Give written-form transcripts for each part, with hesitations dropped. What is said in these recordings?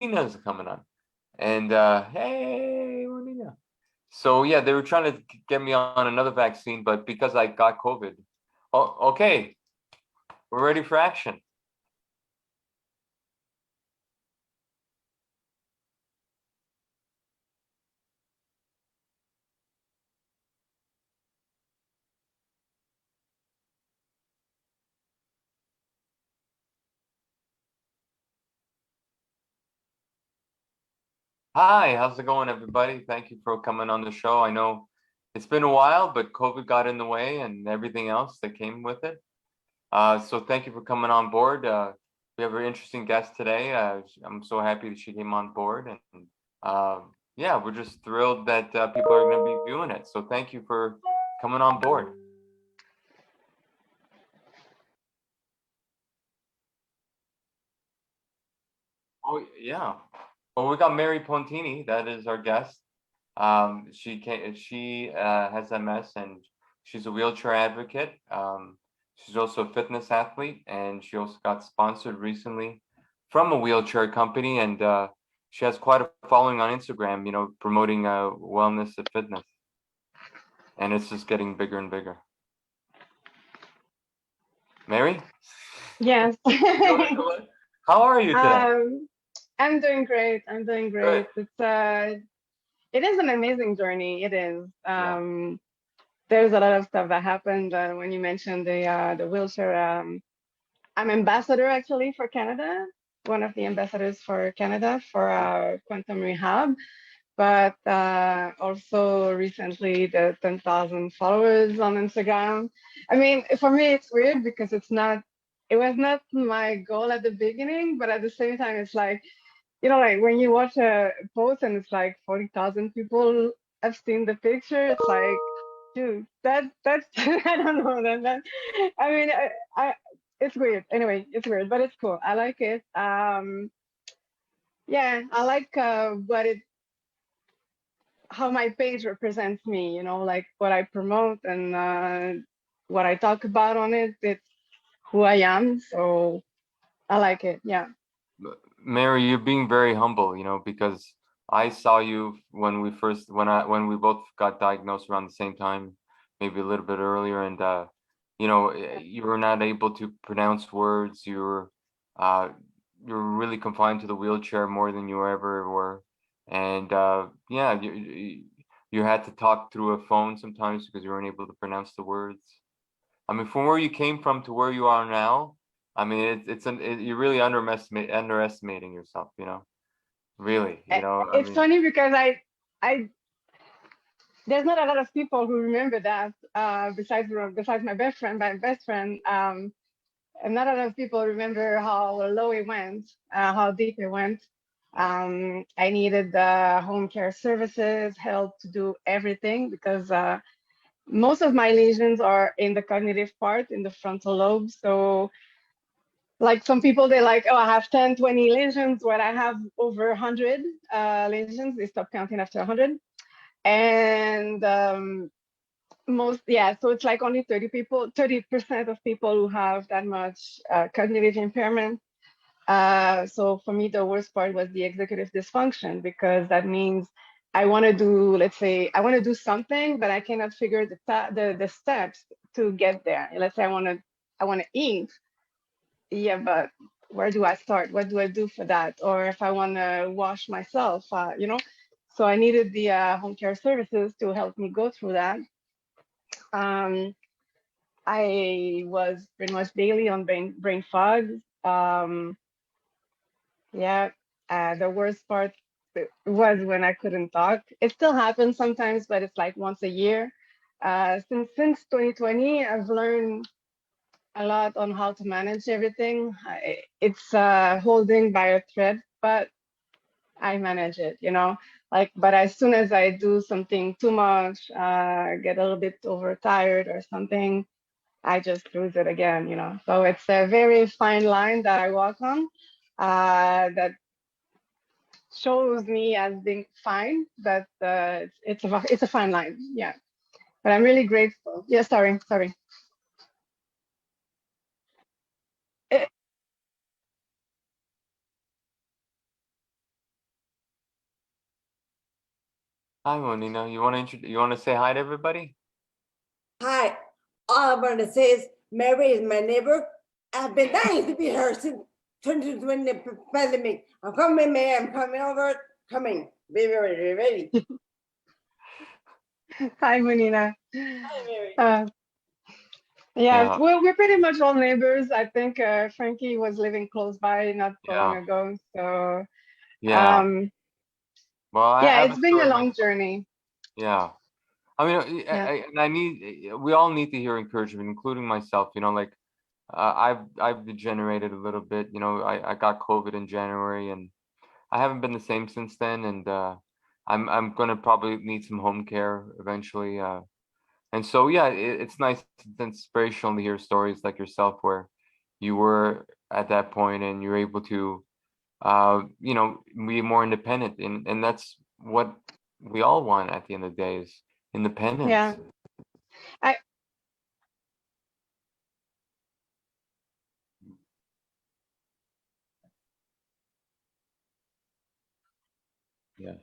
Nina's coming on. And hey, Nina. So yeah, they were trying to get me on another vaccine, but because I got COVID. Oh, okay, we're ready for action. Hi, how's it going, everybody? Thank you for coming on the show. I know it's been a while, but COVID got in the way and everything else that came with it. So thank you for coming on board. We have an interesting guest today. I'm so happy that she came on board, and yeah, we're just thrilled that people are going to be viewing it. So thank you for coming on board. Oh yeah. Well, we got Mary Pontini. That is our guest. She has MS and she's a wheelchair advocate. She's also a fitness athlete, and she also got sponsored recently from a wheelchair company, and she has quite a following on Instagram, promoting wellness and fitness, and it's just getting bigger and bigger. Mary, Yes. how are you today? I'm doing great. I'm doing Good. great. It is an amazing journey. It is. Yeah. There's a lot of stuff that happened when you mentioned the wheelchair. I'm ambassador actually for Canada, one of the ambassadors for Canada for Quantum Rehab, but also recently the 10,000 followers on Instagram. I mean, for me, it's weird because it was not my goal at the beginning, but at the same time, it's like, like when you watch a post and it's like 40,000 people have seen the picture, it's like, dude, that's, I don't know, I mean, it's weird. Anyway, it's weird, but it's cool. I like it. Yeah, I like how my page represents me, like what I promote and what I talk about on it. It's who I am. So I like it. Yeah. Mary, you're being very humble, because I saw you when we both got diagnosed around the same time, maybe a little bit earlier, and you were not able to pronounce words. Uh, you were really confined to the wheelchair more than you ever were, and yeah, you had to talk through a phone sometimes because you weren't able to pronounce the words. I mean, from where you came from to where you are now, I mean, you're really underestimating yourself, really, I It's mean, funny because I, there's not a lot of people who remember that besides my best friend. And not a lot of people remember how low it went, how deep it went. I needed home care services, help to do everything because most of my lesions are in the cognitive part, in the frontal lobe. So, like some people, they're like, oh, I have 10, 20 lesions, when I have over 100 lesions. They stop counting after 100. And yeah, so it's like only 30% of people who have that much cognitive impairment. So for me, the worst part was the executive dysfunction because that means I want to do, let's say, I want to do something, but I cannot figure the steps to get there. Let's say I want to eat, yeah, but where do I start? What do I do for that? Or if I want to wash myself, So I needed the home care services to help me go through that. Um, I was pretty much daily on brain fog. Um, Yeah, the worst part was when I couldn't talk. It still happens sometimes, but it's like once a year. Since 2020, I've learned a lot on how to manage everything. It's holding by a thread, but I manage it, Like, but as soon as I do something too much, get a little bit overtired or something, I just lose it again, So it's a very fine line that I walk on. That shows me as being fine, but it's a fine line. Yeah, but I'm really grateful. Yeah, sorry. It, Hi, Monina. You want to say hi to everybody? Hi, all I want to say is Mary is my neighbor. I've been dying to be her since 2020 pandemic. I'm coming, Mary. I'm coming over. Coming. Be ready. Be ready. Hi, Munina. Hi, Mary. Uh, yeah, Yeah, we're pretty much all neighbors. I think Frankie was living close by not so long yeah, ago. So, yeah. um, Well, I yeah, have a it's been a story long myself. journey. Yeah. I mean, Yeah. and I need, we all need to hear encouragement, including myself. Like I've degenerated a little bit. I got COVID in January, and I haven't been the same since then. And I'm gonna probably need some home care eventually. And so yeah, it's nice, it's inspirational to hear stories like yourself where you were at that point and you're able to be more independent, and that's what we all want at the end of the day is independence. Yeah. I Yeah.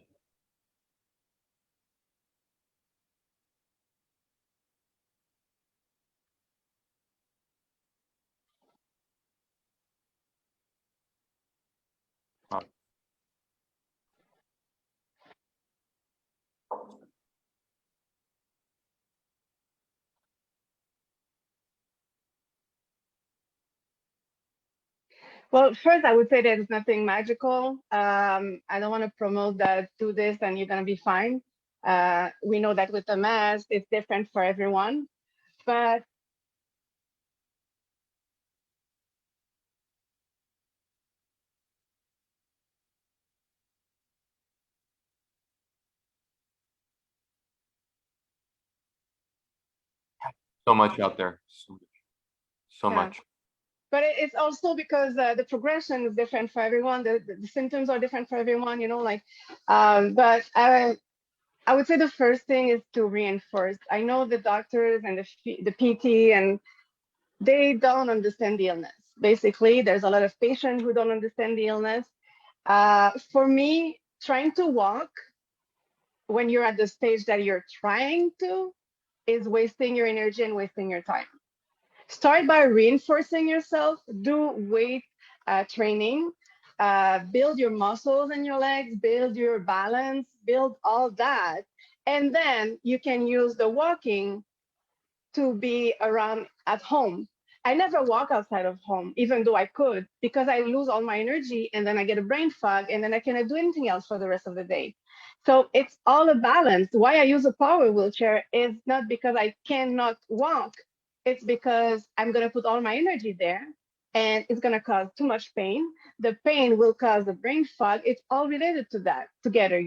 Uh, Well, first I would say there's nothing magical. I don't want to promote that do this and you're gonna be fine. We know that with the mask, it's different for everyone. But so much out there, so yeah, much. but it's also because the progression is different for everyone. The symptoms are different for everyone. Like, but I would say the first thing is to reinforce. I know the doctors and the PT and they don't understand the illness. Basically, there's a lot of patients who don't understand the illness. For me, trying to walk when you're at the stage that you're trying to is wasting your energy and wasting your time. Start by reinforcing yourself, do weight training, build your muscles in your legs, build your balance, build all that. And then you can use the walking to be around at home. I never walk outside of home, even though I could, because I lose all my energy and then I get a brain fog and then I cannot do anything else for the rest of the day. So it's all a balance. Why I use a power wheelchair is not because I cannot walk, it's because I'm going to put all my energy there and it's going to cause too much pain. The pain will cause the brain fog. It's all related to that together.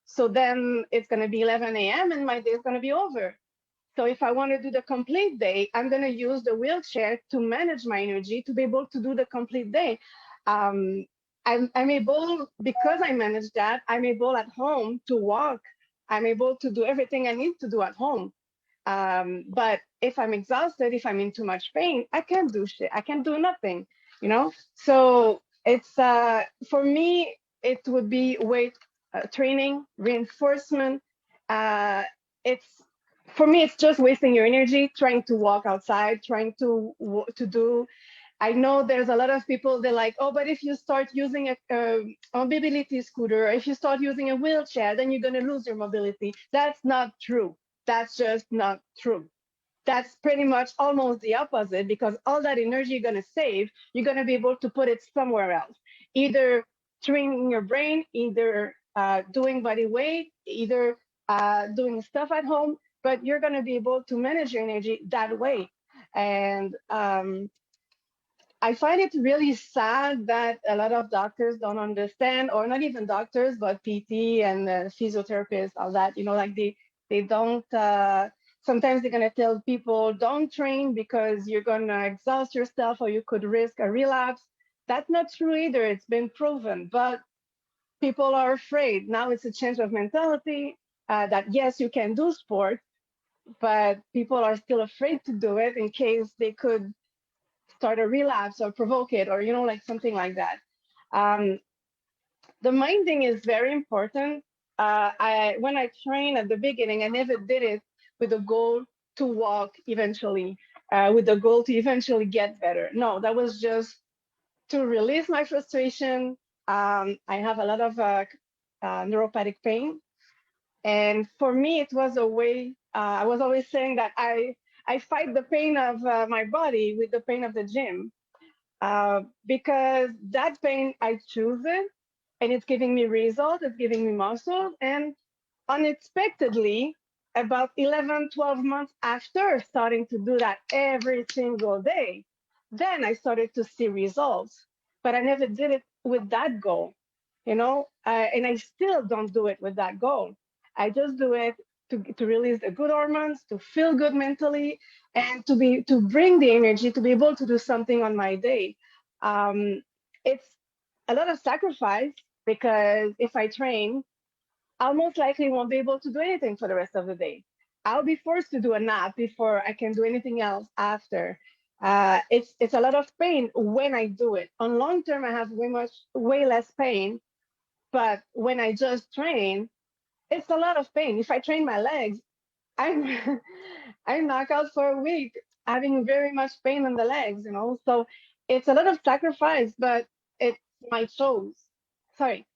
So then it's going to be 11 a.m. and my day is going to be over. So if I want to do the complete day, I'm going to use the wheelchair to manage my energy to be able to do the complete day. Um, I'm able, because I manage that, I'm able at home to walk. I'm able to do everything I need to do at home. But if I'm exhausted, if I'm in too much pain, I can't do shit. I can't do nothing. So it's for me, it would be weight training, reinforcement. Uh, it's for me, it's just wasting your energy trying to walk outside, trying to do. I know there's a lot of people they're like, oh, but if you start using a mobility scooter, if you start using a wheelchair, then you're gonna lose your mobility. That's not true. That's just not true. That's pretty much almost the opposite because all that energy you're gonna save, you're gonna be able to put it somewhere else, either training your brain, either doing body weight, either doing stuff at home, but you're gonna be able to manage your energy that way. And I find it really sad that a lot of doctors don't understand, or not even doctors, but PT and physiotherapists, all that. Like they don't. Sometimes they're gonna tell people don't train because you're gonna exhaust yourself, or you could risk a relapse. That's not true either. It's been proven, but people are afraid. Now it's a change of mentality. That yes, you can do sport, but people are still afraid to do it in case they could start a relapse or provoke it or like something like that. um, the minding is very important. when I trained at the beginning, I never did it with the goal to walk eventually, with the goal to eventually get better. No, that was just to release my frustration. I have a lot of neuropathic pain, and for me, it was a way. I was always saying that I fight the pain of my body with the pain of the gym, because that pain I choose it, and it's giving me results. It's giving me muscle, and unexpectedly, about 11, 12 months after starting to do that every single day, then I started to see results. But I never did it with that goal, and I still don't do it with that goal. I just do it to release the good hormones, to feel good mentally, and to bring the energy to be able to do something on my day. It's a lot of sacrifice because if I train, I'll most likely won't be able to do anything for the rest of the day. I'll be forced to do a nap before I can do anything else after. It's a lot of pain when I do it. On long term, I have way less pain. But when I just train, it's a lot of pain. If I train my legs, I'm I'm knocked out for a week, having very much pain in the legs. So it's a lot of sacrifice, but it's my choice. Sorry.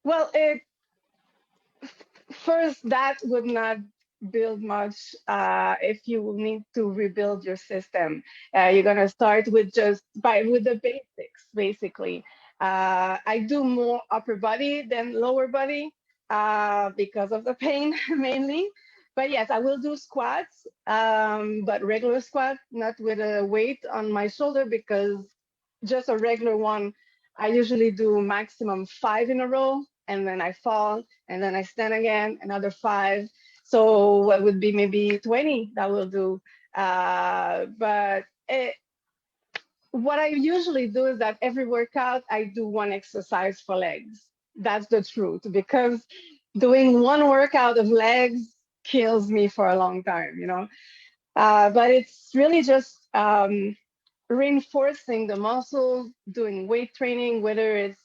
Well, first, that would not build much if you need to rebuild your system. You're gonna start with with the basics, basically. I do more upper body than lower body because of the pain mainly. But yes, I will do squats, but regular squat, not with a weight on my shoulder, because just a regular one, I usually do maximum 5 in a row, and then I fall, and then I stand again, another 5. So what would be maybe 20 that will do. But what I usually do is that every workout I do one exercise for legs. That's the truth, because doing one workout of legs kills me for a long time. But it's really just reinforcing the muscles, doing weight training, whether it's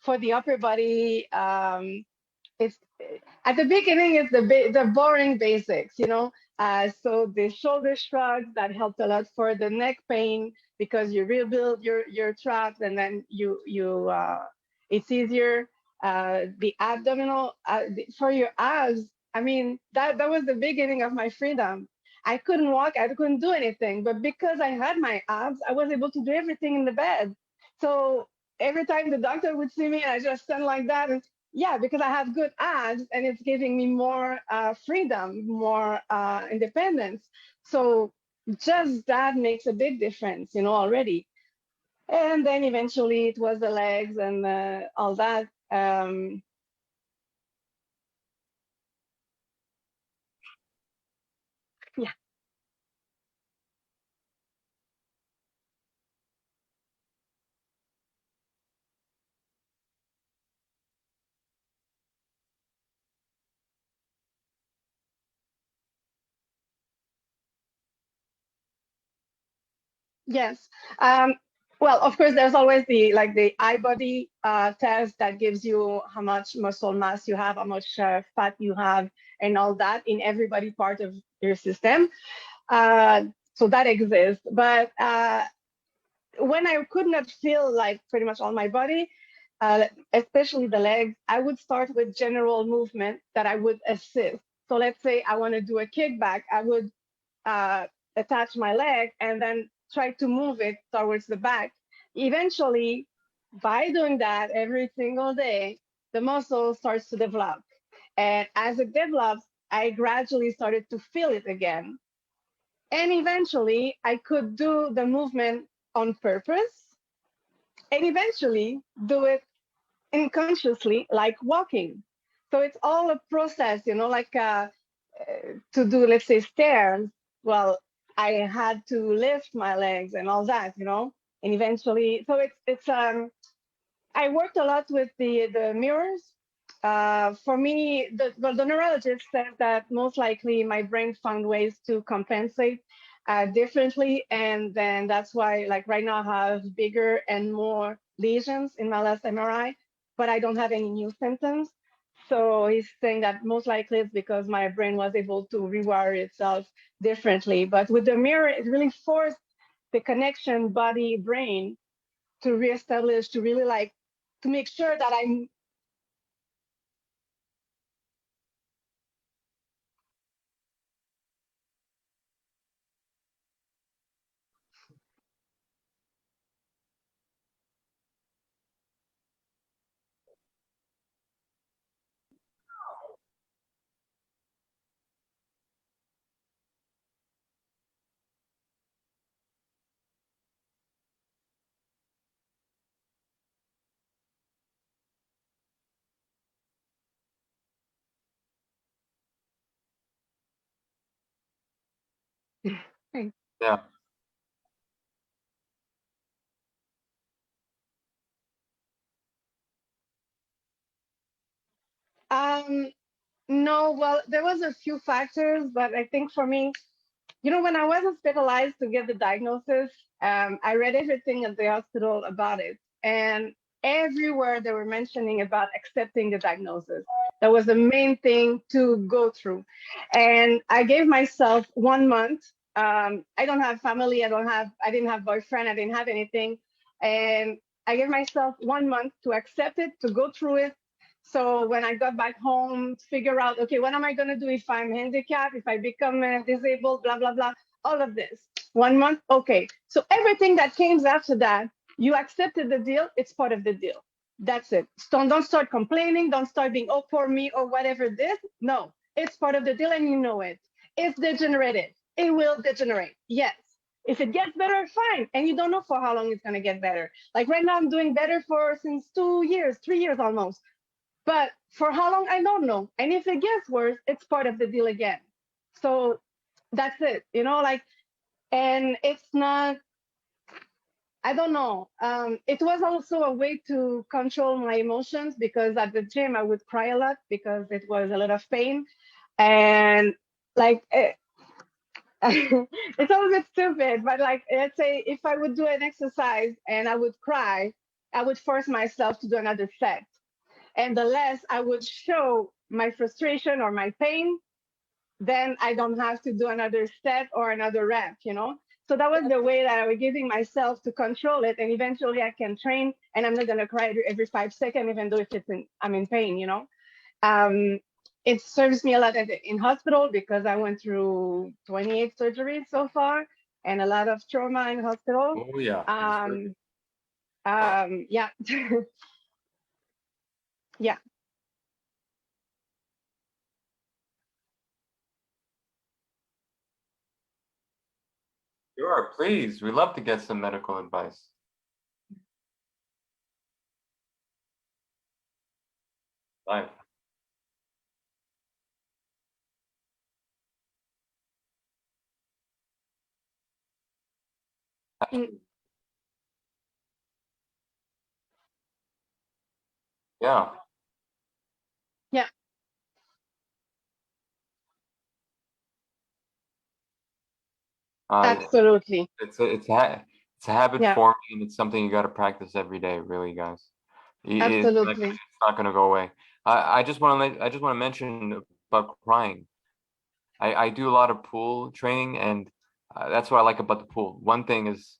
for the upper body. It's at the beginning, it's the boring basics. So the shoulder shrugs that helped a lot for the neck pain, because you rebuild your traps, and then it's easier. The abdominal for your abs. I mean, that was the beginning of my freedom. I couldn't walk, I couldn't do anything, but because I had my abs, I was able to do everything in the bed. So every time the doctor would see me, I just stand like that, and yeah, because I have good abs, and it's giving me more freedom, more independence. So just that makes a big difference, already. And then eventually it was the legs and all that. Yeah. Yes. Um, well, of course, there's always the eye body test that gives you how much muscle mass you have, how much fat you have, and all that in every body part of your system. Uh, so that exists. But when I could not feel like pretty much all my body, especially the legs, I would start with general movement that I would assist. So let's say I want to do a kickback, I would uh, attach my leg and then try to move it towards the back. Eventually, by doing that every single day, the muscle starts to develop. And as it develops, I gradually started to feel it again. And eventually, I could do the movement on purpose, and eventually do it unconsciously, like walking. So it's all a process, like to do, let's say, stairs. Well, I had to lift my legs and all that, and eventually, so it's. I worked a lot with the mirrors. For me, the neurologist said that most likely my brain found ways to compensate differently. And then that's why, like right now, I have bigger and more lesions in my last MRI, but I don't have any new symptoms. So he's saying that most likely it's because my brain was able to rewire itself differently. But with the mirror, it really forced the connection body brain to reestablish, to really like, to make sure that I'm. Yeah. Um, no, well, there was a few factors, but I think for me, you know, when I was hospitalized to get the diagnosis, I read everything at the hospital about it. And everywhere they were mentioning about accepting the diagnosis. That was the main thing to go through. And I gave myself 1 month. I don't have family. I didn't have boyfriend. I didn't have anything. And I gave myself 1 month to accept it, to go through it. So when I got back home, figure out, okay, what am I going to do if I'm handicapped, if I become disabled, blah, blah, blah, all of this. 1 month, okay. So everything that came after that, you accepted the deal, it's part of the deal. That's it. Don't start complaining. Don't start being, oh, poor me or whatever this. No, it's part of the deal and you know it. It's degenerative. It will degenerate. Yes. If it gets better, fine. And you don't know for how long it's going to get better. Like right now, I'm doing better for since 2 years, 3 years almost. But for how long, I don't know. And if it gets worse, it's part of the deal again. So that's it, you know, like, and it's not, I don't know. It was also a way to control my emotions because at the gym I would cry a lot because it was a lot of pain. And like, it's a little bit stupid, but like, let's say if I would do an exercise and I would cry, I would force myself to do another set. And the less I would show my frustration or my pain, then I don't have to do another set or another rep, you know? So that was the way that I was giving myself to control it. And eventually I can train and I'm not going to cry every 5 seconds, even though if I'm in pain, you know? Um, it serves me a lot in hospital because I went through 28 surgeries so far and a lot of trauma in hospital. Oh yeah. Yeah. Yeah. Sure, please. We love to get some medical advice. Live. Mm, Yeah. yeah, Uh, absolutely. it's a habit Yeah, forming and it's something you got to practice every day, really, guys. absolutely. It's not gonna go away. I just want to mention about crying. I do a lot of pool training, and that's what I like about the pool. One thing is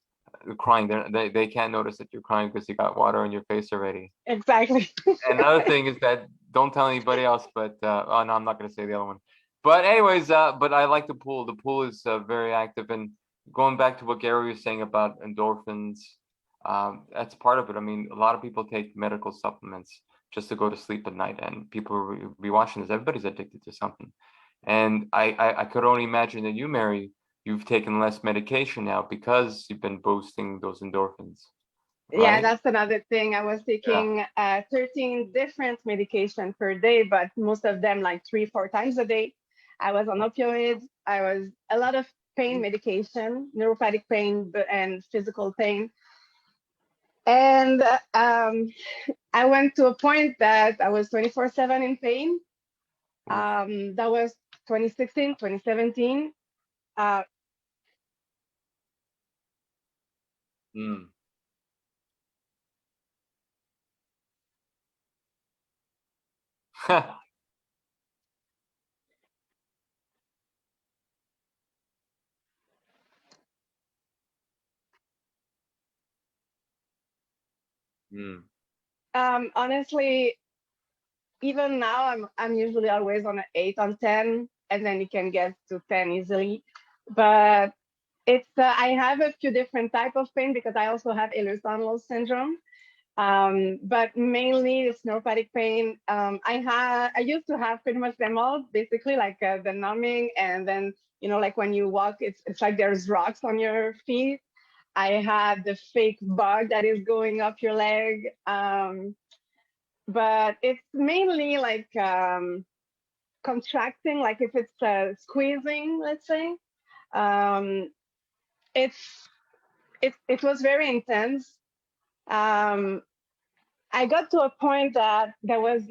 crying. They can't notice that you're crying because you got water on your face already. Exactly. Another thing is that don't tell anybody else. But oh no, I'm not gonna say the other one. But anyways, but I like the pool. The pool is very active, and going back to what Gary was saying about endorphins, that's part of it. I mean, a lot of people take medical supplements just to go to sleep at night, and people will be watching this. Everybody's addicted to something, and I could only imagine that you, Mary, you've taken less medication now because you've been boosting those endorphins, Yeah, right? that's another thing. I was Yeah. taking 13 different medication per day, but most of them like 3, 4 times a day. I was on opioids. I was a lot of pain medication, neuropathic pain, and physical pain. And I went to a point that I was 24/7 in pain. Oof. That was 2016, 2017. Mm. Mm. Honestly, even now I'm usually always on an 8 on 10, and then you can get to 10 easily. But it's I have a few different type of pain because I also have Ehlers-Danlos syndrome. But mainly it's neuropathic pain. I used to have pretty much them all, basically like the numbing, and then like when you walk, it's like there's rocks on your feet. I had the fake bug that is going up your leg. But it's mainly like contracting, like if it's squeezing, let's say. Um, it's it was very intense. Um, I got to a point that there was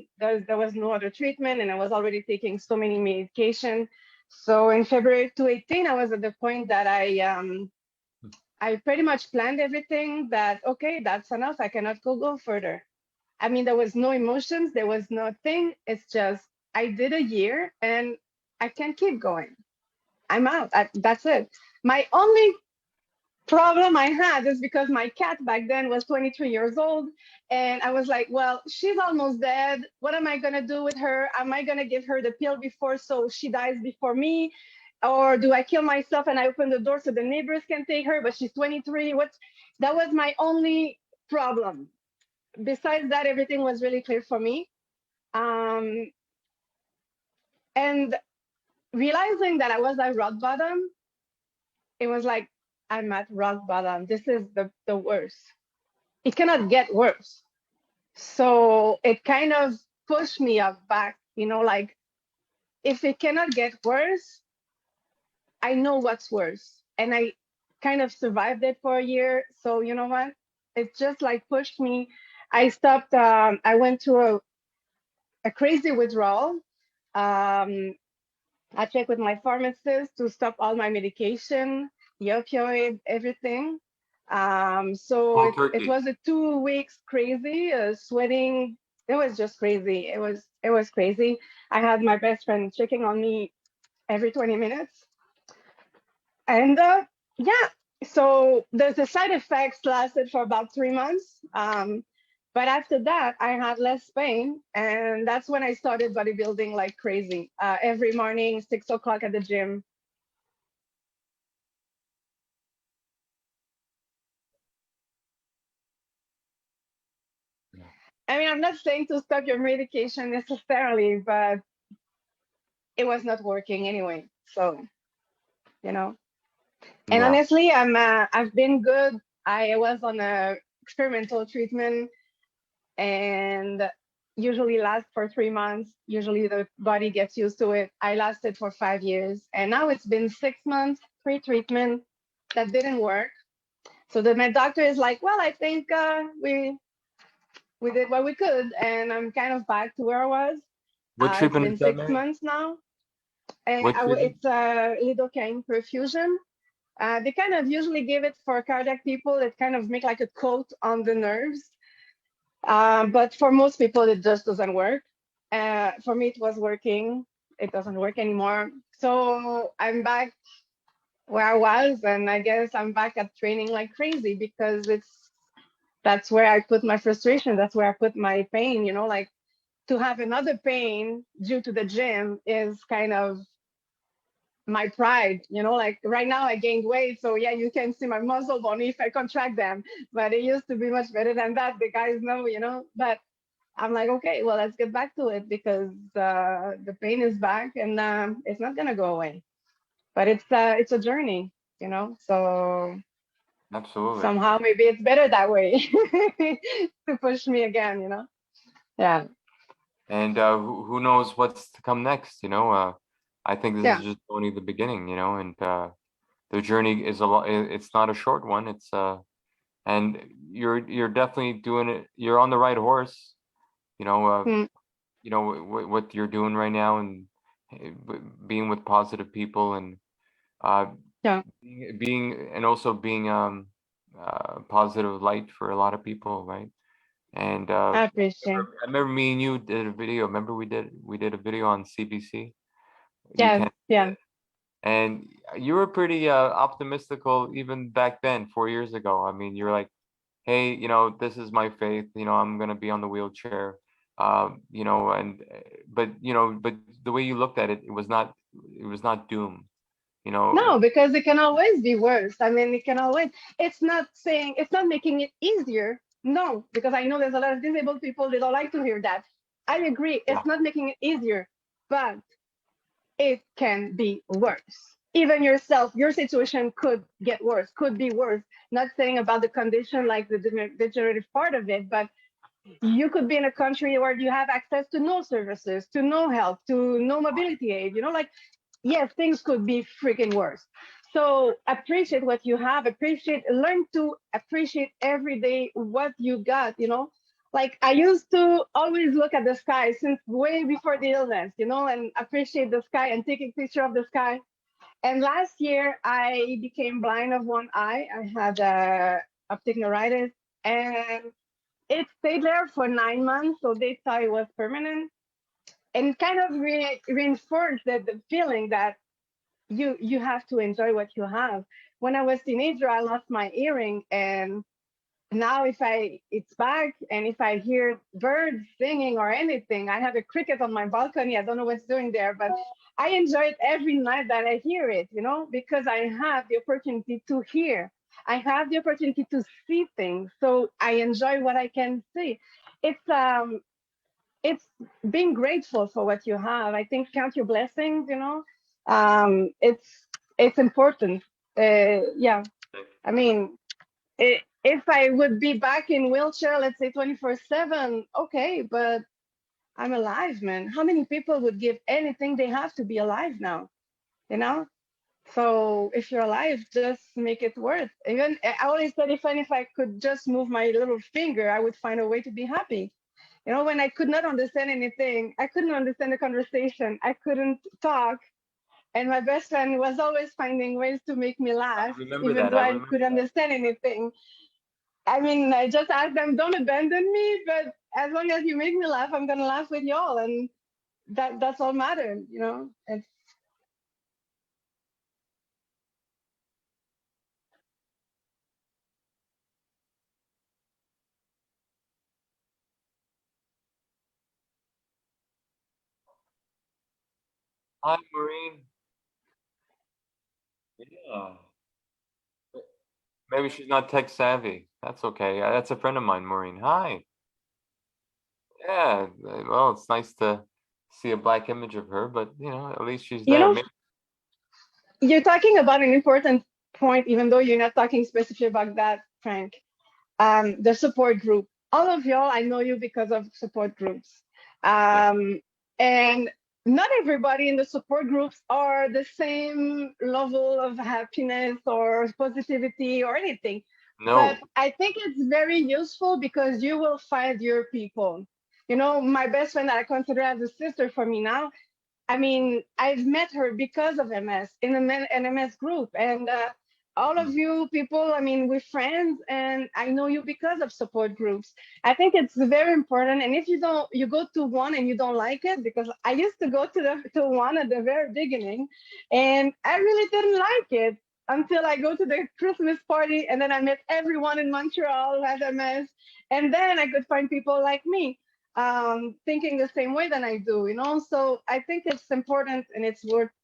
no other treatment, and I was already taking so many medication. So in February 2018, I was at the point that I pretty much planned everything that okay, that's enough. I cannot go further. I mean, there was no emotions, there was nothing. It's just I did a year and I can't keep going. I'm out. That's it. My only problem I had is because my cat back then was 23 years old. And I was like, well, she's almost dead. What am I going to do with her? Am I going to give her the pill before so she dies before me? Or do I kill myself and I open the door so the neighbors can take her? But she's 23. That was my only problem. Besides that, everything was really clear for me. Um, and realizing that I was at rock bottom, it was like, I'm at rock bottom. This is the worst. It cannot get worse. So it kind of pushed me up back, like if it cannot get worse, I know what's worse. And I kind of survived it for a year. So you know what? It just like pushed me. I stopped, I went through a crazy withdrawal. Um, I checked with my pharmacist to stop all my medication, the opioid, everything. So Cold it turkey. was a 2 weeks crazy, sweating. It was just crazy. It was crazy. I had my best friend checking on me every 20 minutes. And yeah, so the side effects lasted for about 3 months. But after that, I had less pain, and that's when I started bodybuilding like crazy. Every morning, 6 o'clock at the gym. I mean, I'm not saying to stop your medication necessarily, but it was not working anyway. So, you know. And Yeah. honestly, I've been good. I was on a experimental treatment and usually lasts for 3 months. Usually the body gets used to it. I lasted for 5 years, and now it's been 6 months pre-treatment that didn't work. So my doctor is like, well, I think we did what we could, and I'm kind of back to where I was. What It's treatment been is that, six Mary? months now, and What treatment? it's lidocaine perfusion. They kind of usually give it for cardiac people. It kind of make like a coat on the nerves. But for most people, it just doesn't work. For me, it was working. It doesn't work anymore. So I'm back where I was, and I guess I'm back at training like crazy because that's where I put my frustration. That's where I put my pain. Like to have another pain due to the gym is kind of my pride. Like right now I gained weight, so yeah, you can see my muscle bone if I contract them, but it used to be much better than that. The guys know. But I'm like, okay, well, let's get back to it because the pain is back and it's not gonna go away. But it's a journey. So Absolutely. somehow maybe it's better that way to push me again. Yeah, And who knows what's to come next, I think this is yeah. just only the beginning, and the journey is a lot, it's not a short one. And you're definitely doing it. You're on the right horse, you know, uh, Mm, what you're doing right now, and being with positive people, and uh, yeah. being and also being positive light for a lot of people, right? And I appreciate. I remember me and you did a video. Remember we did a video on CBC. You Yes, can, yeah. and you were pretty optimistical even back then, 4 years ago. I mean, you're like, hey, you know, this is my faith. You know, I'm gonna be on the wheelchair. You know, and but you know, but the way you looked at it, it was not doom. You know, No, because it can always be worse. I mean, it can always, it's not saying, it's not making it easier. No, because I know there's a lot of disabled people, they don't like to hear that. I agree, yeah, it's not making it easier, but it can be worse. Even yourself, your situation could get worse, could be worse. Not saying about the condition like the degenerative part of it, but you could be in a country where you have access to no services, to no health, to no mobility aid, you know, like, yes, things could be freaking worse. So appreciate what you have, learn to appreciate every day what you got, you know. Like I used to always look at the sky since way before the illness, you know, and appreciate the sky and take a picture of the sky. And last year I became blind of one eye. I had optic neuritis, and it stayed there for 9 months, so they thought it was permanent, and kind of reinforced the feeling that you have to enjoy what you have. When I was teenager, I lost my earring, and now if I it's back, and if I hear birds singing or anything, I have a cricket on my balcony. I don't know what's doing there, but I enjoy it every night that I hear it, you know, because I have the opportunity to hear. I have the opportunity to see things, so I enjoy what I can see. It's being grateful for what you have. I think count your blessings, you know. It's important. Yeah, I mean, if I would be back in wheelchair, let's say 24/7, okay, but I'm alive, man. How many people would give anything they have to be alive now, you know? So if you're alive, just make it worth. Even I always said, even if I could just move my little finger, I would find a way to be happy. You know, when I could not understand anything, I couldn't understand the conversation, I couldn't talk. And my best friend was always finding ways to make me I laugh, remember even that. though I I remember could that. understand anything. I mean, I just asked them, don't abandon me, but as long as you make me laugh, I'm gonna laugh with y'all. And that's all matters, you know? It's, Hi, Maureen. Yeah. Maybe she's not tech savvy. That's okay. That's a friend of mine, Maureen. Hi. Yeah. Well, it's nice to see a black image of her, but you know, at least she's you there. know, Maybe, you're talking about an important point, even though you're not talking specifically about that, Frank. The support group. All of y'all, I know you because of support groups. yeah. And not everybody in the support groups are the same level of happiness or positivity or anything. But No. I think it's very useful because you will find your people. You know, my best friend that I consider as a sister for me now, I mean, I've met her because of MS in an MS group, and all of Mhm. you people, I mean, we're friends, and I know you because of support groups. I think it's very important. And if you don't, you go to one and you don't like it, because I used to go to one at the very beginning, and I really didn't like it until I go to the Christmas party, and then I met everyone in Montreal who had MS, and then I could find people like me thinking the same way that I do, you know. So I think it's important, and it's worth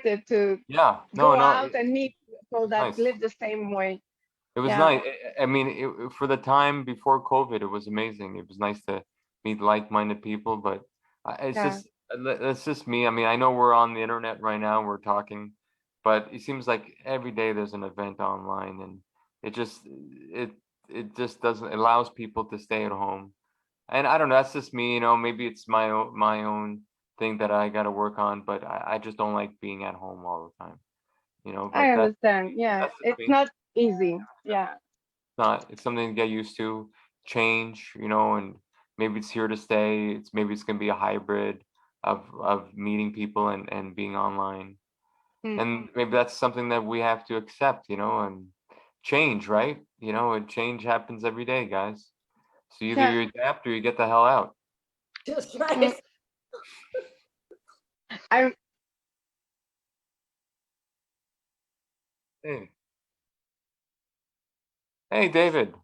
it to Yeah. No, go no. out and meet people It's that nice. live the same way. It was Yeah, nice. I mean, for the time before COVID, it was amazing. It was nice to meet like-minded people, but yeah. it's just me. I mean, I know we're on the internet right now, we're talking, but it seems like every day there's an event online, and it just it it just doesn't it allows people to stay at home. And I don't know, that's just me, you know, maybe it's my own thing that I got to work on, but I just don't like being at home all the time, you know, I but understand. Yeah, that's just it's me. not easy. Yeah, Not it's something to get used to, change, you know, and maybe it's here to stay. Maybe it's gonna be a hybrid of meeting people and being online. And maybe that's something that we have to accept, and change, right? And change happens every day, guys. So either Yeah. you adapt or you get the hell out. Just right. I Hey, hey, David.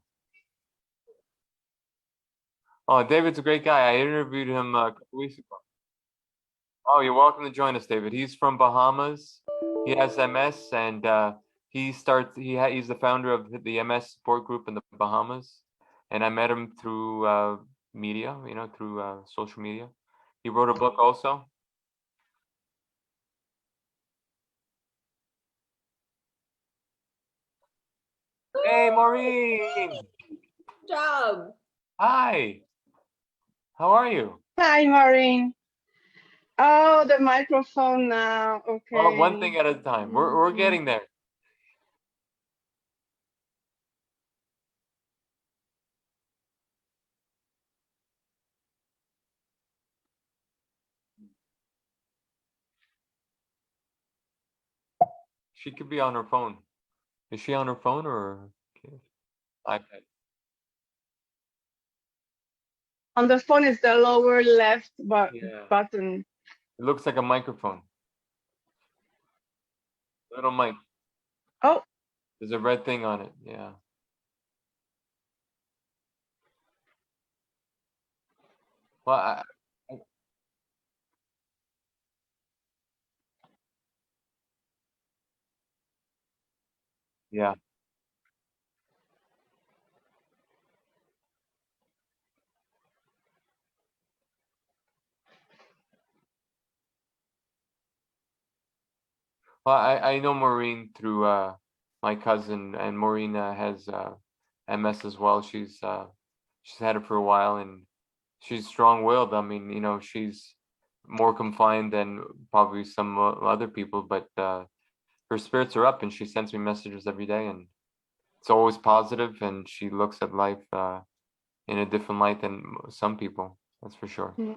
Oh, David's a great guy. I interviewed him a couple weeks ago. Oh, you're welcome to join us, David. He's from Bahamas. He has MS, and he's the founder of the MS support group in the Bahamas. And I met him through media, through social media. He wrote a book also. Hey, Maureen. Job. Hi. How are you? Hi, Maureen. Oh, the microphone now. Well, one Okay. thing at a time. We're getting there. She could be on her phone. Is she on her phone or iPad? On the phone is the lower left Yeah. button. It looks like a microphone. Little mic. Oh, There's a red thing on it. Yeah. Well, yeah. Well, I know Maureen through my cousin, and Maureen has MS as well. She's had it for a while, and she's strong-willed. I mean, she's more confined than probably some other people, but her spirits are up, and she sends me messages every day, and it's always positive, and she looks at life in a different light than some people. That's for sure. mm,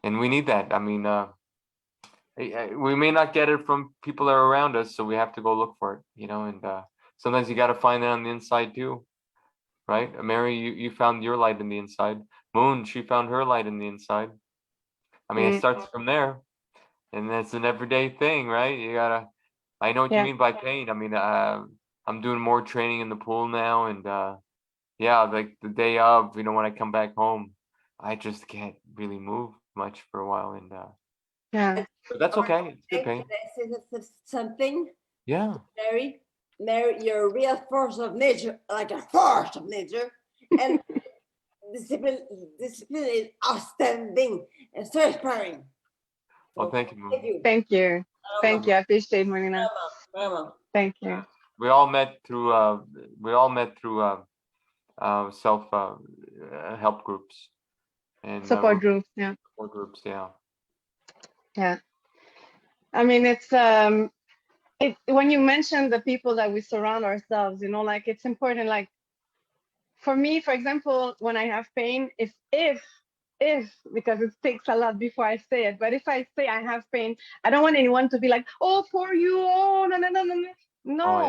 And we need that. I mean, we may not get it from people that are around us, so we have to go look for it, and sometimes you got to find it on the inside too, right? Mary, you found your light in the inside. Moon, she found her light in the inside. I mean, it mm, starts from there, and it's an everyday thing, right? I know what you yeah. mean by pain. I mean, I'm doing more training in the pool now, and yeah, like the day of, when I come back home, I just can't really move much for a while, and Yeah. but that's okay. It's good Can pain. I say something? Yeah. Mary, you're a real force of nature, like a force of nature. And discipline, discipline is outstanding and so inspiring. Well, So, thank you, Moon. thank you. Thank you. Thank you. I appreciate Marina. Mama. Thank you. We all met through self help groups and Support groups. Yeah. support groups. Yeah. Yeah. I mean, when you mention the people that we surround ourselves, like it's important. Like for me, for example, when I have pain, if because it takes a lot before I say it, but if I say I have pain, I don't want anyone to be like, oh, poor you, oh, no, no, no, no, no. Oh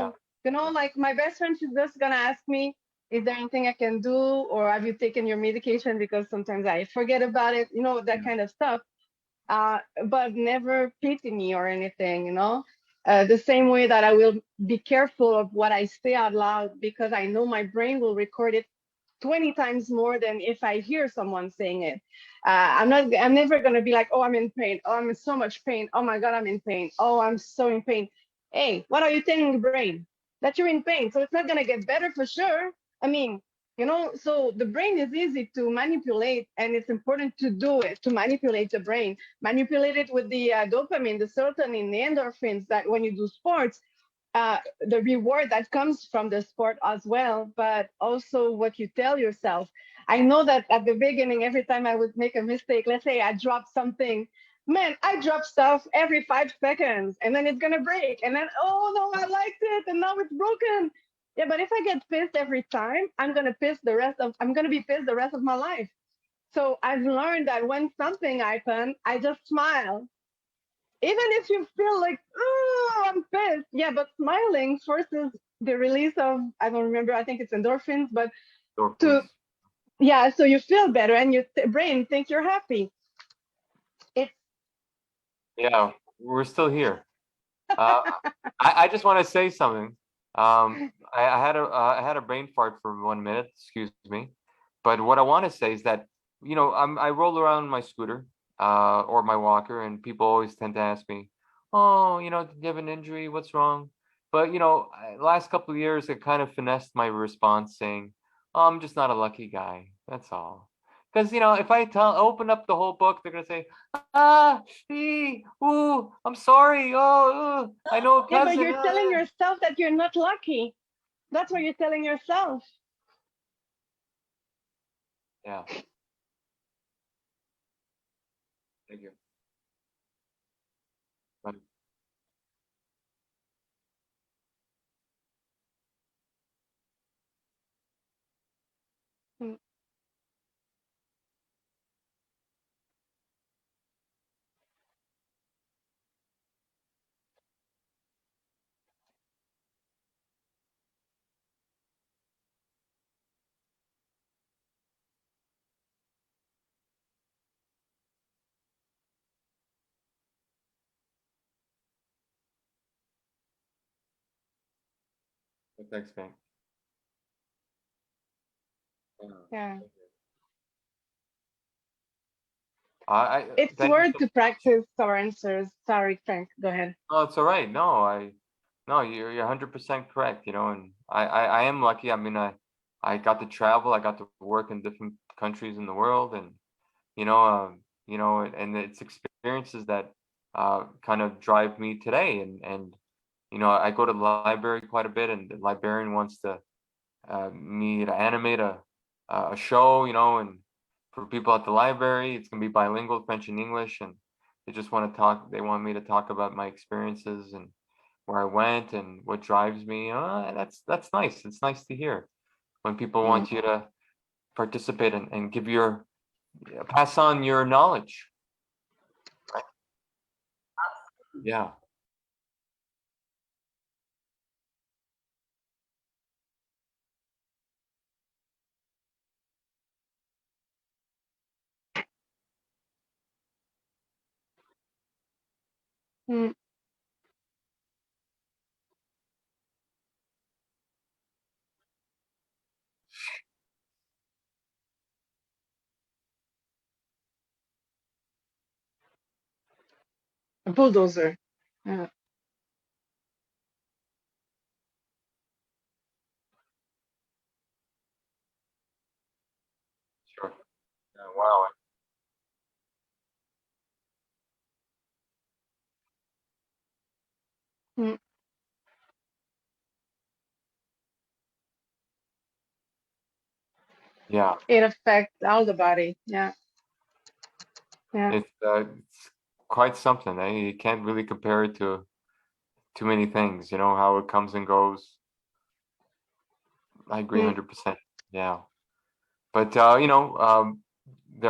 yeah. No, like my best friend, she's just gonna ask me, is there anything I can do, or have you taken your medication? Because sometimes I forget about it, that kind of stuff. But never pity me or anything. The same way that I will be careful of what I say out loud because I know my brain will record it 20 times more than if I hear someone saying it. I'm never going to be like, oh, I'm in pain. Oh, I'm in so much pain. Oh my God, I'm in pain. Oh, I'm so in pain. Hey, what are you telling the brain? That you're in pain. So it's not going to get better for sure. I mean, so the brain is easy to manipulate and it's important to do it, to manipulate the brain, manipulate it with the dopamine, the serotonin, the endorphins that when you do sports, the reward that comes from the sport as well, but also what you tell yourself. I know that at the beginning, every time I would make a mistake, let's say I drop something, man, I drop stuff every 5 seconds and then it's gonna break. And then, oh no, I liked it and now it's broken. Yeah, but if I get pissed every time, I'm gonna be pissed the rest of my life. So I've learned that when something happens, I just smile even if you feel like, oh, I'm pissed. Yeah, but smiling forces the release of, I don't remember, I think it's endorphins, but to, Endorphins. yeah, so you feel better and your brain thinks you're happy. It's, Yeah, we're still here. Uh, I just want to say something. I had a brain fart for 1 minute, excuse me. But what I want to say is that, I roll around my scooter, or my walker, and people always tend to ask me, "Oh, did you have an injury? What's wrong?" But last couple of years, I kind of finessed my response, saying, "Oh, I'm just not a lucky guy. That's all." Because if I open up the whole book, they're gonna say, "Ah, ooh, I'm sorry. Oh, I know a yeah, but cousin." you're telling yourself that you're not lucky. That's what you're telling yourself. Yeah, thank you. Right. Mm, Well, thanks, man. Yeah. yeah. It's Thank you worth so to much. practice our answers. Sorry, Frank, go ahead. No, it's all right. No, you're 100% correct, and I am lucky. I mean, I got to travel, I got to work in different countries in the world, and and it's experiences that kind of drive me today, and I go to the library quite a bit, and the librarian wants to me to animate a show, and for people at the library, it's gonna be bilingual, French and English, and they just want to talk. They want me to talk about my experiences and where I went and what drives me. That's nice. It's nice to hear when people Mm, want you to participate and give your pass on your knowledge. Yeah, mm. A bulldozer. Yeah. sure. Yeah, wow. Mm. Yeah, It affects all the body. Yeah, yeah. it's quite something. You can't really compare it to too many things. How it comes and goes. I agree Mm. 100%. Yeah. But there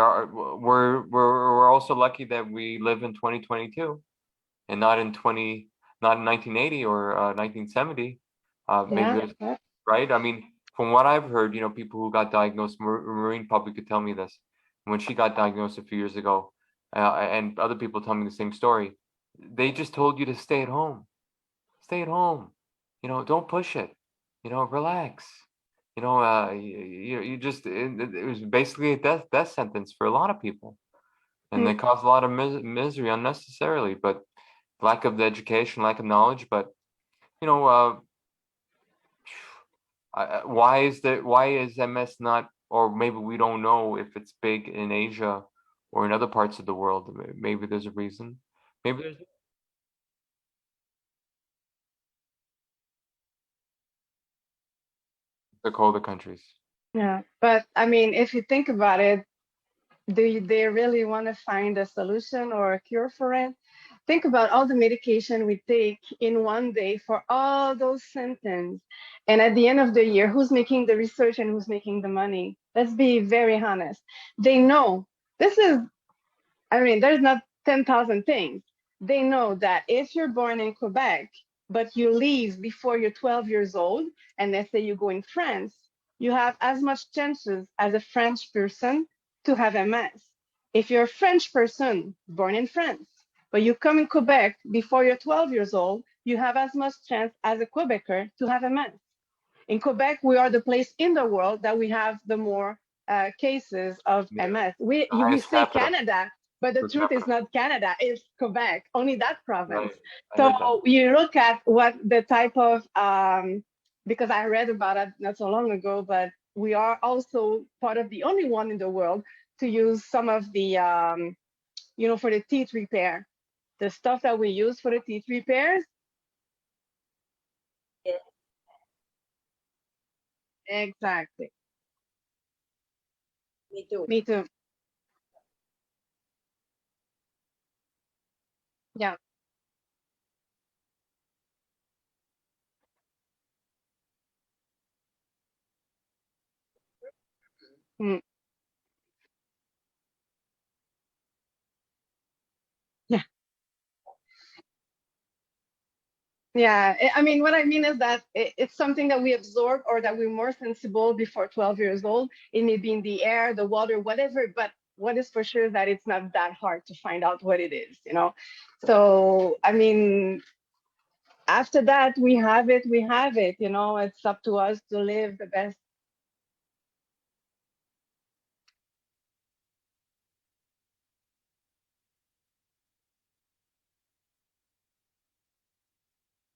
are we're also lucky that we live in 2022 and not in 1980 or 1970. Maybe Yeah, there's yeah. right. I mean, from what I've heard, people who got diagnosed, Maureen probably could tell me this. When she got diagnosed a few years ago, and other people tell me the same story, they just told you to stay at home. Stay at home. Don't push it. Relax. You just it was basically a death sentence for a lot of people, and they Mm. caused a lot of misery unnecessarily. But lack of the education, lack of knowledge. But you know, why is MS not, or maybe we don't know if it's big in Asia or in other parts of the world. Maybe there's a reason. Maybe there's the colder countries. Yeah. But I mean, if you think about it, do they really want to find a solution or a cure for it? Think about all the medication we take in one day for all those symptoms. And at the end of the year, who's making the research and who's making the money? Let's be very honest. They know this is, I mean, there's not 10,000 things. they know that if you're born in Quebec, but you leave before you're 12 years old, and let's say you go in France, you have as much chances as a French person to have MS. If you're a French person born in France, but you come in Quebec before you're 12 years old, you have as much chance as a Quebecer to have MS. In Quebec, we are the place in the world that we have the more cases of Yeah. MS. We Highest say capita Canada, but the per truth is capita. not Canada, it's Quebec, only that province. Right. I heard that. So you look at what the type of, because I read about it not so long ago, but we are also part of the only one in the world to use some of the, for the teeth repair. The stuff that we use for the teeth repairs. Yeah. Exactly. Me too. Me too. Yeah. Mm. Yeah. Yeah. I mean, what I mean is that it's something that we absorb or that we're more sensible before 12 years old. It may be in the air, the water, whatever, but what is for sure is that it's not that hard to find out what it is. So, I mean, after that, we have it. It's up to us to live the best.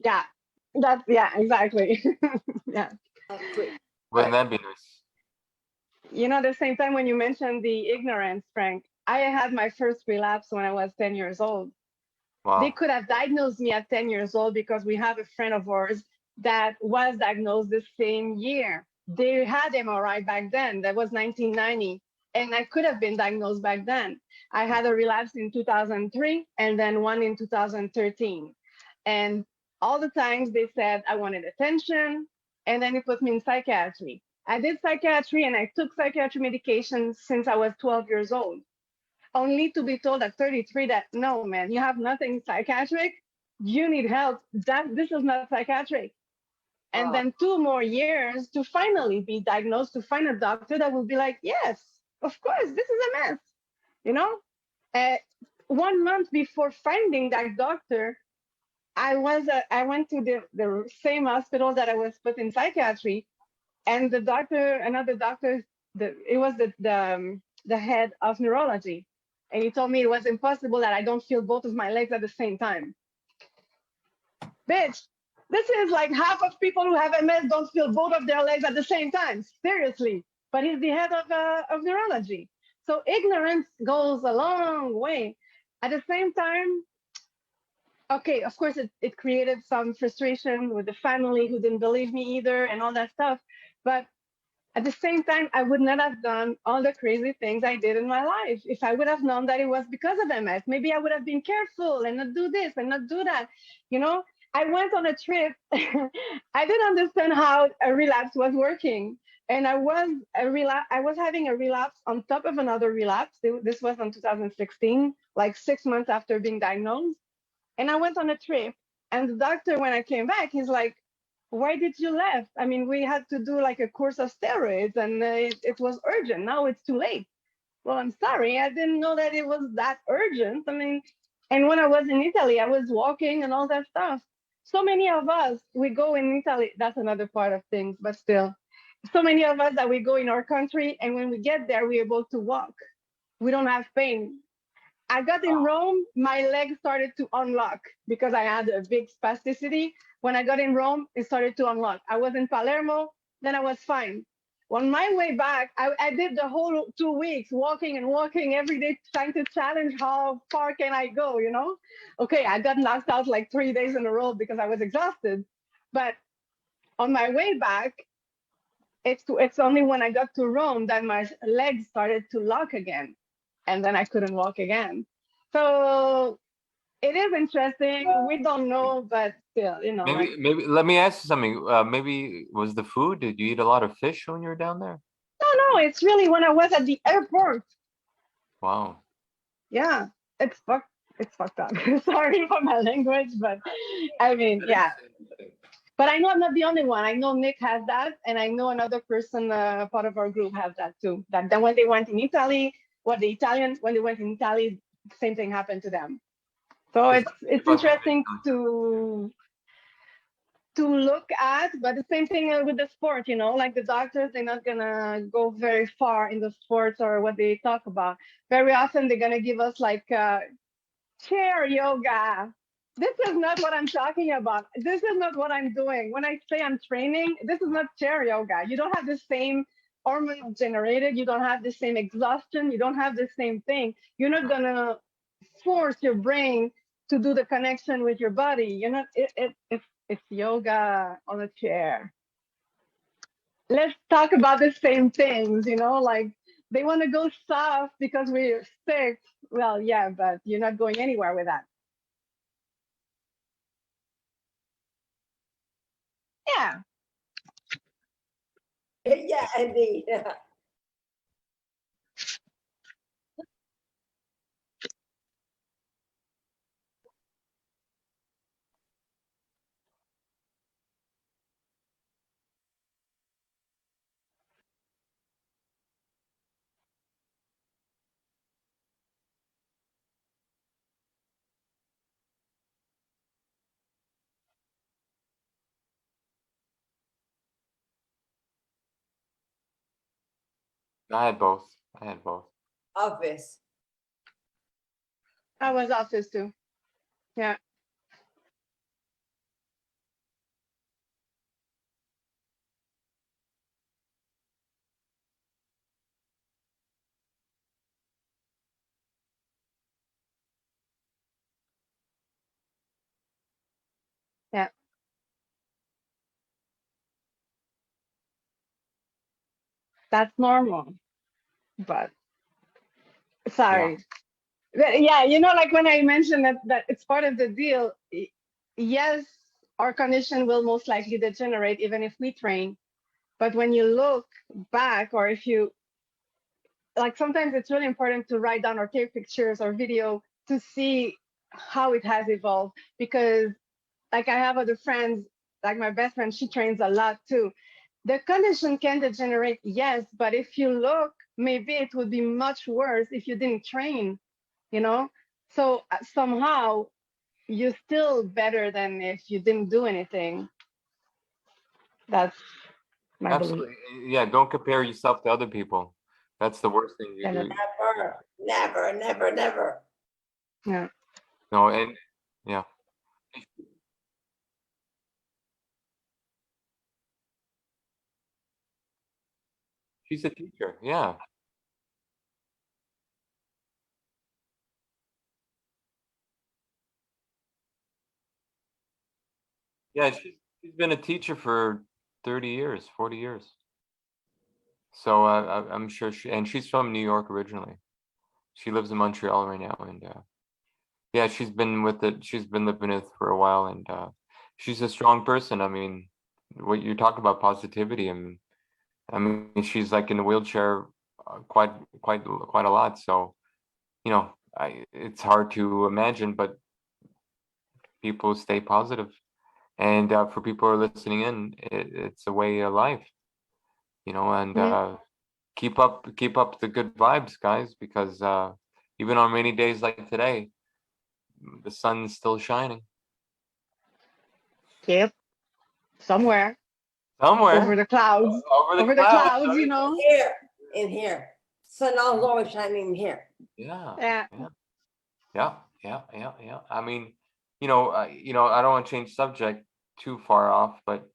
Yeah. Yeah, exactly. Yeah. Exactly. Wouldn't that be nice? At the same time, when you mentioned the ignorance, Frank, I had my first relapse when I was 10 years old. They Wow. could have diagnosed me at 10 years old because we have a friend of ours that was diagnosed the same year. They had MRI back then. That was 1990. And I could have been diagnosed back then. I had a relapse in 2003 and then one in 2013. And all the times they said I wanted attention. And then it put me in psychiatry. I did psychiatry and I took psychiatry medication since I was 12 years old, only to be told at 33 that no, man, you have nothing psychiatric, you need help. This is not psychiatric. And Wow. then 2 more years to finally be diagnosed, to find a doctor that will be like, yes, of course, this is a mess. You know, uh, 1 month before finding that doctor, I went to the same hospital that I was put in psychiatry, and another doctor, it was the head of neurology, and he told me it was impossible that I don't feel both of my legs at the same time. Bitch, this is like half of people who have MS don't feel both of their legs at the same time. Seriously, but he's the head of neurology. So ignorance goes a long way. At the same time, okay, of course, it created some frustration with the family who didn't believe me either and all that stuff. But at the same time, I would not have done all the crazy things I did in my life. If I would have known that it was because of MS, maybe I would have been careful and not do this and not do that. You know, I went on a trip. I didn't understand how a relapse was working. And I was having a relapse on top of another relapse. This was in 2016, like 6 months after being diagnosed. And I went on a trip, and the doctor, when I came back, he's like, "Why did you left? I mean, we had to do like a course of steroids, and it was urgent. Now it's too late." Well, I'm sorry, I didn't know that it was that urgent. I mean, and when I was in Italy, I was walking and all that stuff. So many of us, we go in Italy. That's another part of things, but still, so many of us that we go in our country, and when we get there, we're able to walk. We don't have pain. I got in Rome, my legs started to unlock because I had a big spasticity. When I got in Rome, it started to unlock. I was in Palermo, then I was fine. On my way back, I did the whole 2 weeks walking and walking every day, trying to challenge how far can I go. Okay, I got knocked out like 3 days in a row because I was exhausted. But on my way back, it's only when I got to Rome that my legs started to lock again, and then I couldn't walk again. So it is interesting. We don't know, but still, like Maybe let me ask you something. Maybe was the food? Did you eat a lot of fish when you were down there? no, it's really when I was at the airport. Wow. Yeah, it's fuck. it's fucked up. Sorry for my language, but I mean, yeah. But I know I'm not the only one. I know Nick has that, and I know another person, part of our group, has that too. That then when they went in Italy, what the Italians when they went in Italy, same thing happened to them. So it's interesting to look at, but the same thing with the sport, you know, like the doctors, they're not gonna go very far in the sports or what they talk about. Very often they're gonna give us like chair yoga. This is not what I'm talking about. This is not what I'm doing. When I say I'm training, this is not chair yoga. You don't have the same hormone generated. You don't have the same exhaustion. You don't have the same thing. You're not gonna force your brain to do the connection with your body. You're not. It's yoga on a chair. Let's talk about the same things. You know, like they want to go soft because we're sick. Well, yeah, but you're not going anywhere with that. Yeah, Yeah, indeed. I had both. I had both. Office. I was office too. Yeah, yeah, that's normal. But Yeah. sorry. Yeah, you know, like when I mentioned that it's part of the deal. Yes, our condition will most likely degenerate even if we train. But when you look back, or if you like, sometimes it's really important to write down or take pictures or video to see how it has evolved. Because, like, I have other friends, like my best friend, she trains a lot too. The condition can degenerate, yes, but if you look, maybe it would be much worse if you didn't train, you know? So somehow you're still better than if you didn't do anything. That's my belief. Absolutely. Yeah, don't compare yourself to other people. That's the worst thing you Yeah, do. Never, never, never, never. yeah. No, and yeah. She's a teacher. Yeah. Yeah, she's been a teacher for 30 years, 40 years. So I'm sure she's from New York originally. She lives in Montreal right now, and yeah, she's been living it for a while, and she's a strong person. I mean, what you talk about positivity, I mean, she's like in a wheelchair quite a lot. So, you know, it's hard to imagine, but people stay positive. And for people who are listening in, it's a way of life, you know, and Mhm. keep up the good vibes, guys, because even on rainy days like today, the sun's still shining Yep, somewhere over somewhere the clouds, over the over the clouds. clouds, you Right? know. Here, in here. Sun always shining here. Yeah, Yeah, yeah, yeah. I mean, I don't want to change subject too far off, but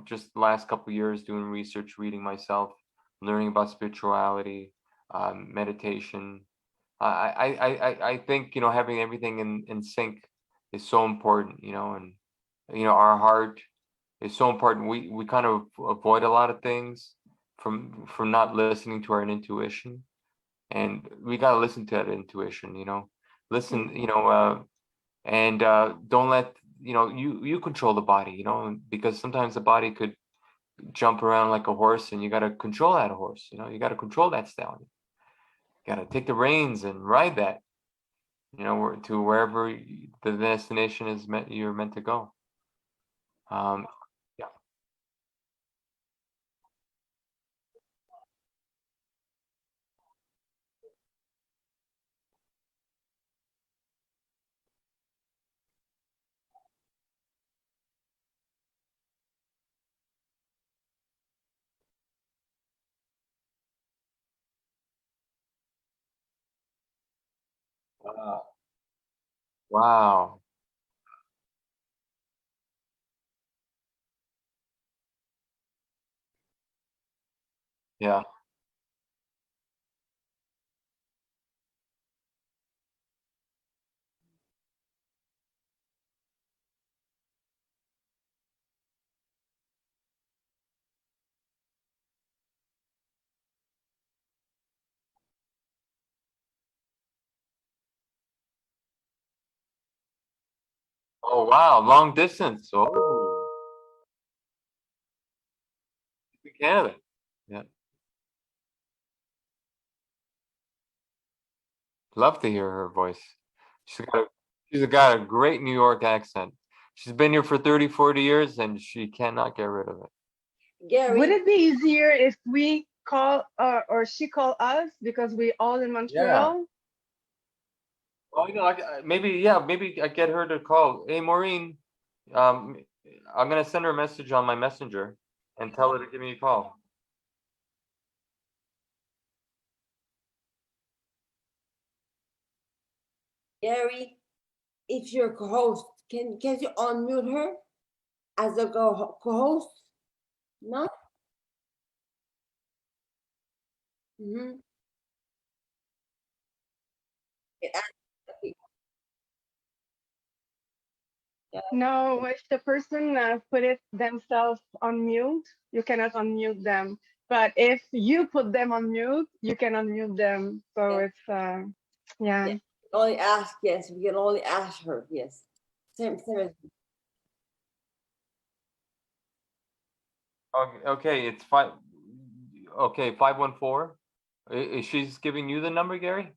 just the last couple of years doing research, reading myself, learning about spirituality, meditation. I think having everything in sync is so important. And our heart is so important. We kind of avoid a lot of things from not listening to our intuition, and we gotta listen to that intuition. Listen. And don't let you control the body. Because sometimes the body could jump around like a horse, and you gotta control that horse. You gotta control that stallion. You gotta take the reins and ride that. you know, to wherever the destination is you're meant to go. Yeah. Wow. Wow. Yeah. Oh wow, long distance. Oh, Canada. Yeah. Love to hear her voice. She's got a great New York accent. She's been here for 30, 40 years and she cannot get rid of it. Would Gary, it be easier if we call or she call us because we all in Yeah. Montreal? Oh, you know, maybe, yeah, maybe I get her to call. Hey, Maureen, um, I'm gonna send her a message on my messenger and tell her to give me a call. Gary, if you're co-host, can you unmute her as a co-host? No? Mm-hmm. No, if the person put it themselves on mute, you cannot unmute them. But if you put them on mute, you can unmute them. So Yeah. it's yeah. Yeah. Only ask, yes. We can only ask her, yes. Same as Okay, it's five. Okay, 514. Is she's giving you the number, Gary?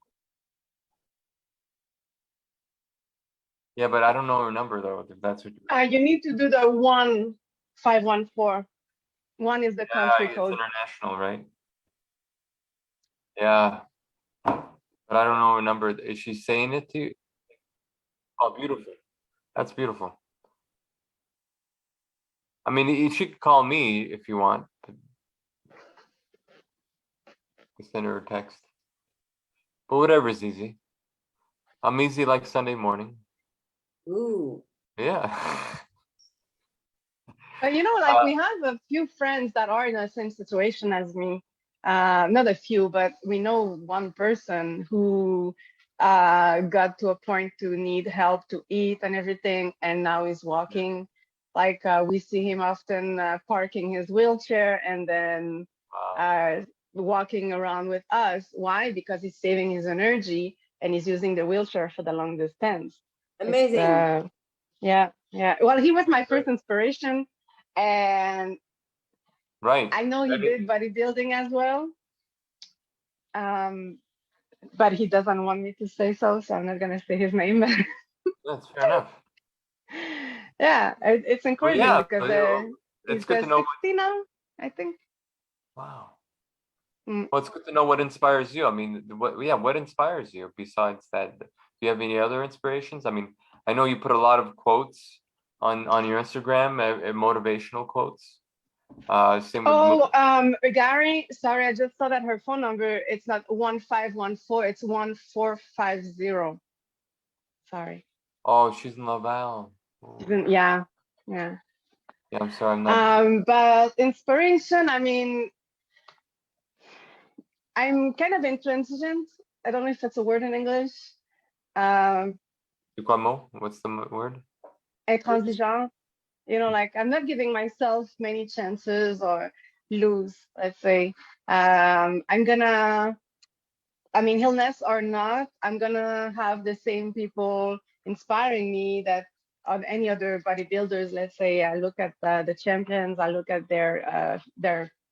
Yeah, but I don't know her number though, if that's what You need to do the 1514. One is the country it's code. international, right? Yeah, but I don't know her number. Is she saying it to you? Oh, beautiful. That's beautiful. I mean, you should call me if you want to send her a text. But whatever is easy. I'm easy like Sunday morning. ooh. Yeah. But you know, like we have a few friends that are in the same situation as me. Not a few, but we know one person who got to a point to need help to eat and everything, and now he's walking. Like we see him often parking his wheelchair and then Wow. uh, walking around with us. Why? Because he's saving his energy and he's using the wheelchair for the long distance. It's Amazing. yeah, yeah. Well, he was my Great. first inspiration, and Right. I know he did bodybuilding as well. Um, but he doesn't want me to say so, so I'm not gonna say his name. That's fair enough. Yeah, it's Well, encouraging yeah, because it's he's good to know. 60 now, I think. Wow. Mm. Well, it's good to know what inspires you. I mean, what inspires you besides that? Do you have any other inspirations? I mean, I know you put a lot of quotes on your Instagram, motivational quotes. Same with Oh, Gary, sorry, I just saw that her phone number, it's not 1514, it's 1450. Sorry. oh, she's in Laval. Oh, Yeah, yeah. yeah, I'm sorry, I'm not. But inspiration, I mean, I'm kind of intransigent. I don't know if that's a word in English. Um, What's the word? intransigeant. You know, like I'm not giving myself many chances or lose, let's say. I'm gonna, I mean, illness or not, I'm gonna have the same people inspiring me that of any other bodybuilders. Let's say I look at the champions, I look at their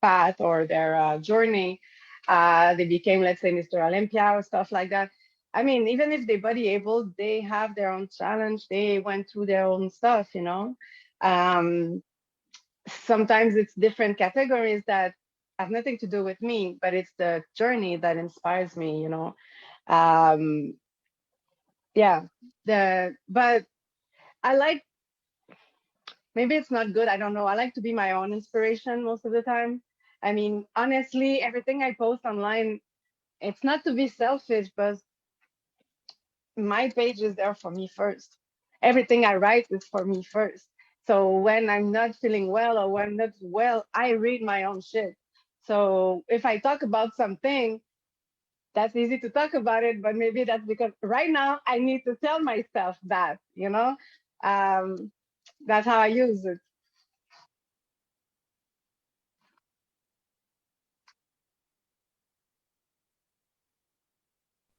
path or their journey. They became, let's say, Mr. Olympia or stuff like that. I mean, even if they body able, they have their own challenge. They went through their own stuff, you know. Um, Sometimes it's different categories that have nothing to do with me, but it's the journey that inspires me, you know. Um, yeah, but I like, maybe it's not good, I don't know. I like to be my own inspiration most of the time. I mean, honestly, everything I post online, it's not to be selfish, but my page is there for me first. Everything I write is for me first. So when I'm not feeling well or when I'm not well, I read my own shit. So if I talk about something, that's easy to talk about it, but maybe that's because right now I need to tell myself that, you know? Um, that's how I use it.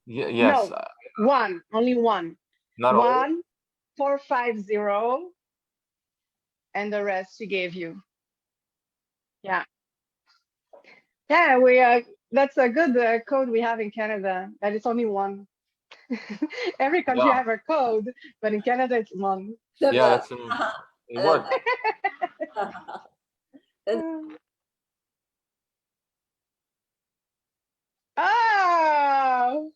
Yes, No, one, only one. not all. 1450, and the rest she gave you. Yeah. Yeah, we that's a good code we have in Canada. That is only one. Every country Yeah, have a code, but in Canada it's one. Love yeah, that. that's it I love worked. that. Oh,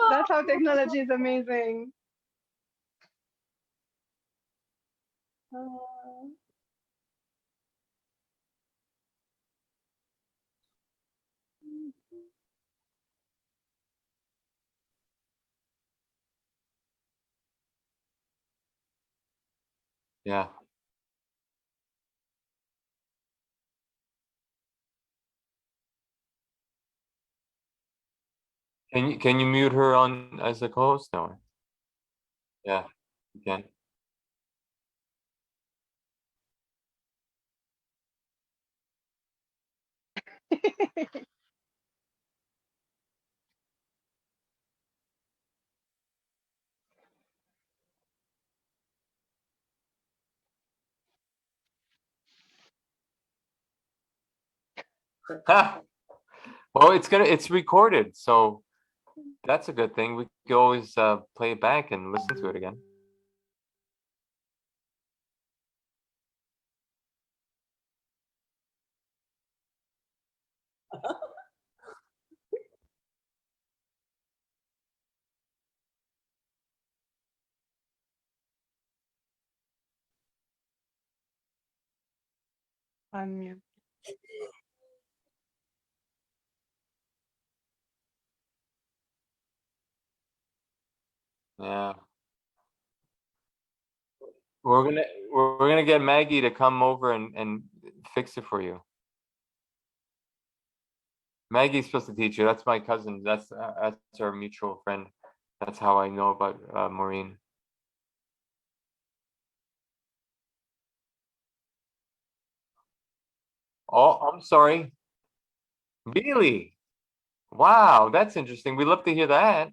that's how technology is amazing. Yeah. Can you mute her on as a co-host? No. Yeah, you can. Ha! Well, it's recorded, so that's a good thing. We can always play it back and listen to it again. Unmute. Yeah. We're gonna we're gonna get Maggie to come over and fix it for you. Maggie's supposed to teach you. That's my cousin. That's our mutual friend. That's how I know about Maureen. Oh, I'm sorry. Really? Wow, that's interesting. We'd love to hear that.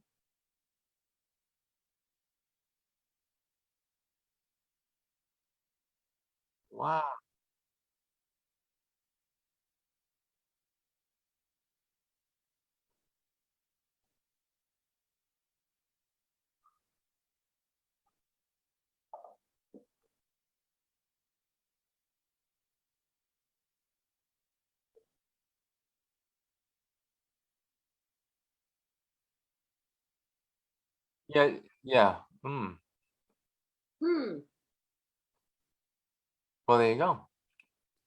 Wow. Yeah, yeah. Hmm. Well, there you go.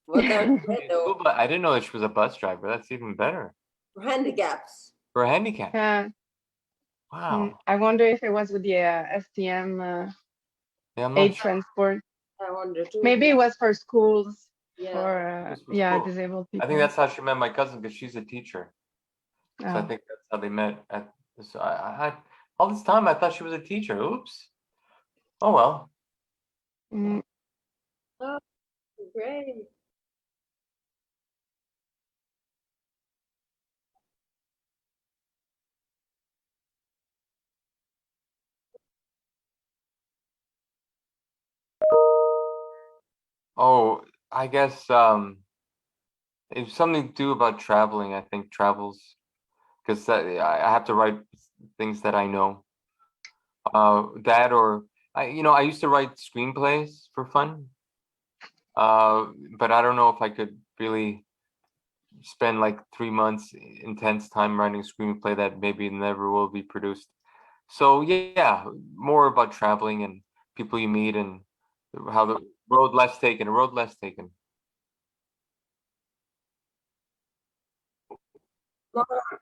What are they though? But I didn't know that she was a bus driver. That's even better. For handicaps. For a handicap. Yeah. Wow. I wonder if it was with the STM Yeah, I'm not aid sure. transport. I wonder too. Maybe it was for schools Yeah. for This was yeah, cool. disabled I think people. that's how she met my cousin because she's a teacher. So I Oh. think that's how they met at so I all this time I thought she was a teacher. Oops. Oh well. Mm. Oh, great. Oh, I guess it's something to do about traveling. I think travels because I have to write things that I know. That or I used to write screenplays for fun. But I don't know if I could really spend like 3 months intense time writing a screenplay that maybe never will be produced. So yeah, more about traveling and people you meet and how the road less taken, a road less taken.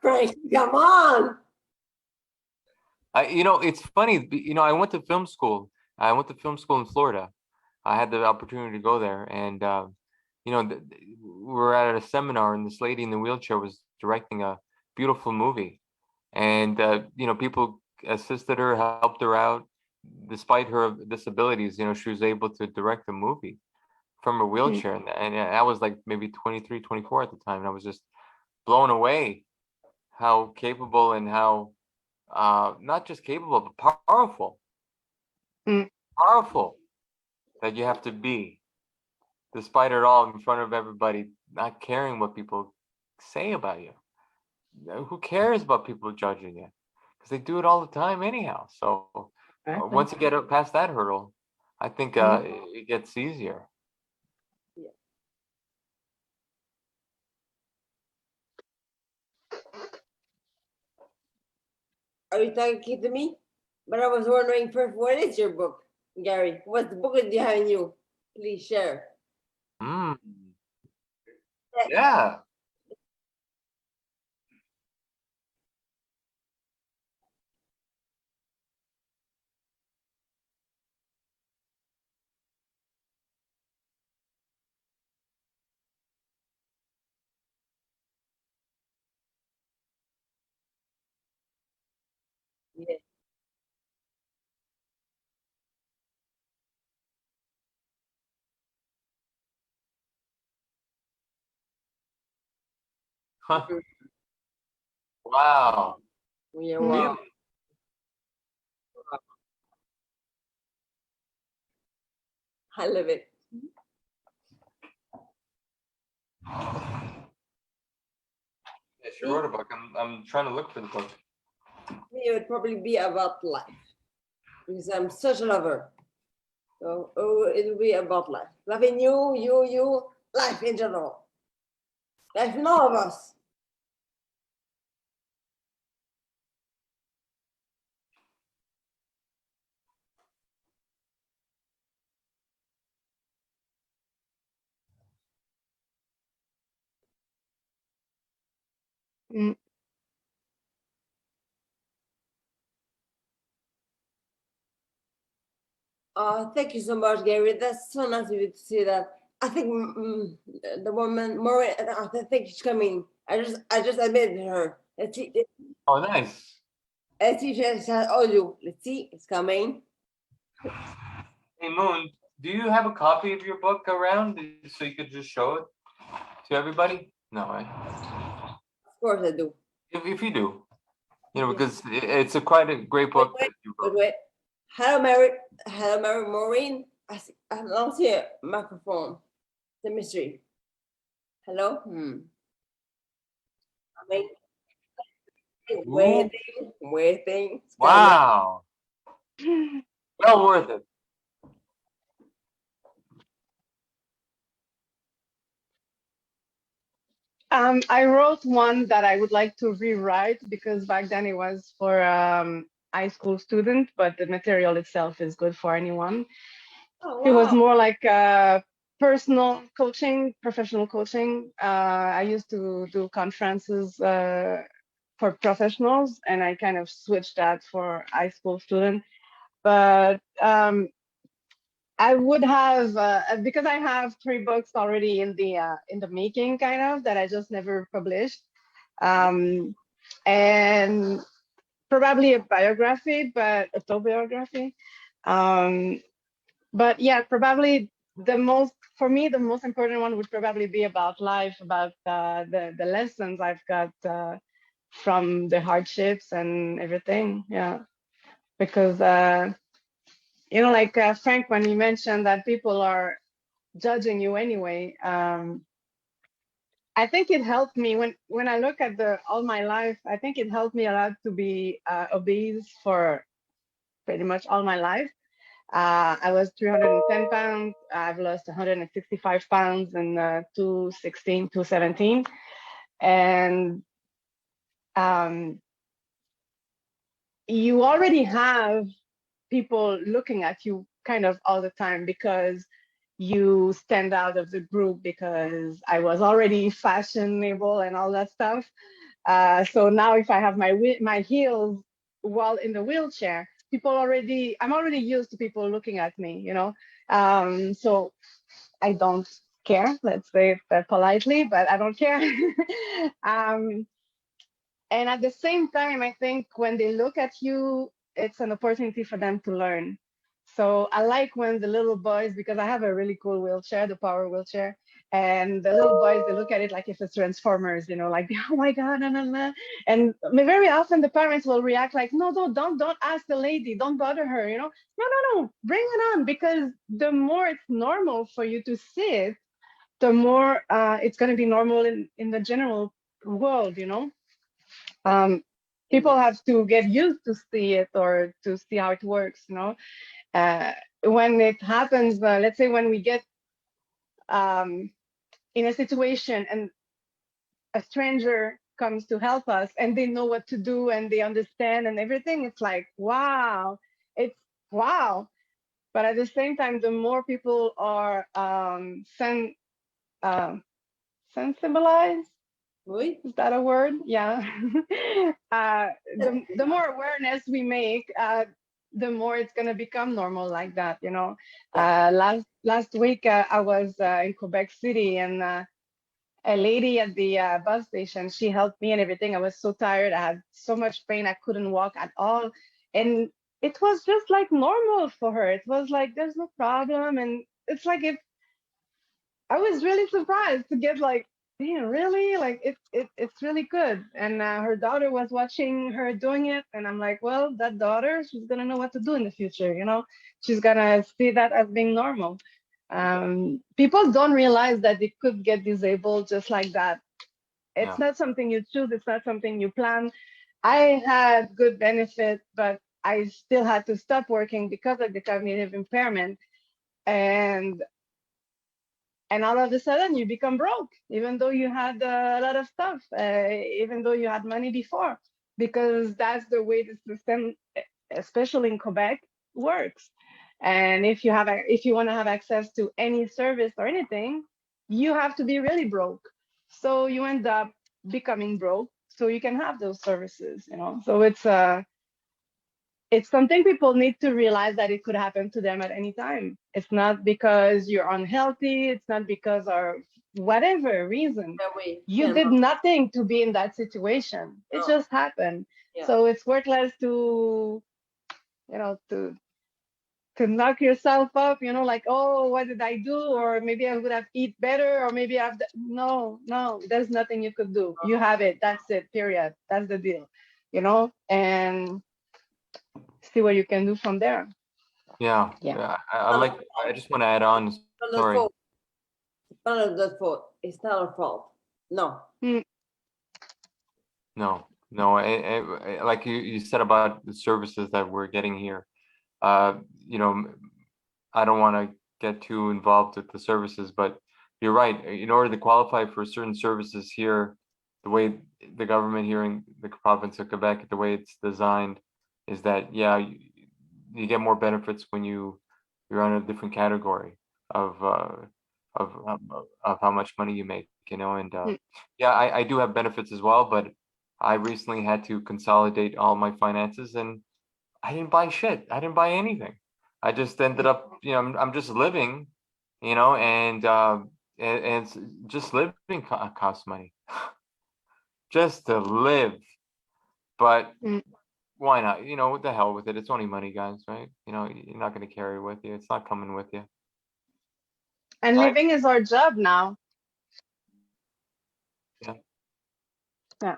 Frank, come on. It's funny, I went to film school. I went to film school in Florida. I had the opportunity to go there, and we were at a seminar, and this lady in the wheelchair was directing a beautiful movie, and people assisted her, helped her out, despite her disabilities. She was able to direct a movie from a Mm. wheelchair, and I was like maybe 23, 24 at the time, and I was just blown away how capable and how not just capable but Mm. powerful that you have to be despite it all in front of everybody, not caring what people say about you. Who cares about people judging you? Because they do it all the time anyhow. So Exactly. once you get past that hurdle, I think Mhm. it gets easier. Are you talking to me? But I was wondering first, what is your book, Gary? What's the book that you have in you? Please share. Mm, yeah. Yeah. Huh. Wow. Yeah, Mm. wow. Really? I love it. Yeah, she Me, wrote a book. I'm trying to look for the book. it would probably be about life because I'm such a lover. So it will be about life. Loving you, life in general. Life, none of us. Mm. Thank you so much, Gary. That's so nice of you to see that. I think the woman, Maureen, I think she's coming. I just admitted her. Oh, nice. Let's see if she has audio. Let's see, it's coming. Hey, Moon, do you have a copy of your book around so you could just show it to everybody? No, right? Of course I do. If you do, Yeah. because it's a quite a great Wait, book wait, that you wait, wrote. wait. Hello, Mary. Hello, Mary Maureen. I don't see a microphone. The mystery. Hello. Coming. Ooh, Waiting. It's coming. wow. Well worth it. I wrote one that I would like to rewrite because back then it was for high school student, but the material itself is good for anyone. Oh It was wow. more like personal coaching, professional coaching. I used to do conferences for professionals, and I kind of switched that for high school students. But I would have because I have 3 books already in the making, kind of that I just never published, um, and probably a biography, but autobiography. Um, but yeah, probably the most for me the most important one would probably be about life, about the lessons I've got from the hardships and everything. Yeah, because like Frank, when you mentioned that people are judging you anyway. I think it helped me when I look at the all my life. I think it helped me a lot to be obese for pretty much all my life. I was 310 pounds. I've lost 165 pounds in 216, 217. And um, you already have people looking at you kind of all the time because you stand out of the group because I was already fashionable and all that stuff. So now if I have my heels while in the wheelchair, I'm already used to people looking at me, you know. So I don't care, let's say it politely, but I don't care. um, and at the same time, I think when they look at you, it's an opportunity for them to learn. So I like when the little boys, because I have a really cool wheelchair, the power wheelchair, and the little boys, they look at it like if it's Transformers, you know, like, oh my God, no, no, no. And very often the parents will react like, no, no, don't ask the lady, don't bother her, you know. No, no, no, bring it on, because the more it's normal for you to see it, the more it's going to be normal in the general world, you know. um, People have to get used to see it or to see how it works, you know. uh, when it happens, let's say when we get um, in a situation and a stranger comes to help us and they know what to do and they understand and everything, it's like wow, it's wow. But at the same time, the more people are um, sensibilized. Oui. Is that a word? Yeah. The more awareness we make, the more it's gonna become normal like that, you know. Last week I was in Quebec City, and a lady at the bus station, she helped me and everything. I was so tired. I had so much pain. I couldn't walk at all, and it was just like normal for her. It was like there's no problem, and it's like if I was really surprised to get like, damn, really? Like it's really good. And her daughter was watching her doing it, and I'm like, well, that daughter, she's gonna know what to do in the future, you know? She's gonna see that as being normal. People don't realize that they could get disabled just like that. It's Yeah. not something you choose, it's not something you plan. I had good benefit, but I still had to stop working because of the cognitive impairment. And all of a sudden you become broke, even though you had a lot of stuff, even though you had money before, because that's the way the system, especially in Quebec, works. And if you want to have access to any service or anything, you have to be really broke. So you end up becoming broke so you can have those services, you know. So it's something people need to realize that it could happen to them at any time. It's not because you're unhealthy, it's not because of whatever reason. Oui. You did nothing to be in that situation. It No. just happened. Yeah. So it's worthless to, you know, to knock yourself up, you know, like, oh, what did I do? Or maybe I would have eat better, or maybe I've no, there's nothing you could do. You have it. That's it, period. That's the deal, you know, and see what you can do from there. Yeah. Yeah. Yeah. I just want to add on. Sorry. It's not their fault. It's not our fault. No. No, no. Like you said about the services that we're getting here. You know, I don't want to get too involved with the services, but you're right. In order to qualify for certain services here, the way the government here in the province of Quebec, the way it's designed, is that yeah, you get more benefits when you're on a different category of of how much money you make, you know. And yeah, I do have benefits as well, but I recently had to consolidate all my finances, and I didn't buy shit. I didn't buy anything. I just ended up, you know, I'm just living, you know, and just living costs money, just to live. But Mm. why not? You know, what the hell with it? It's only money, guys, right? You know, you're not going to carry it with you. It's not coming with you, And right? living is our job now. Yeah. Yeah.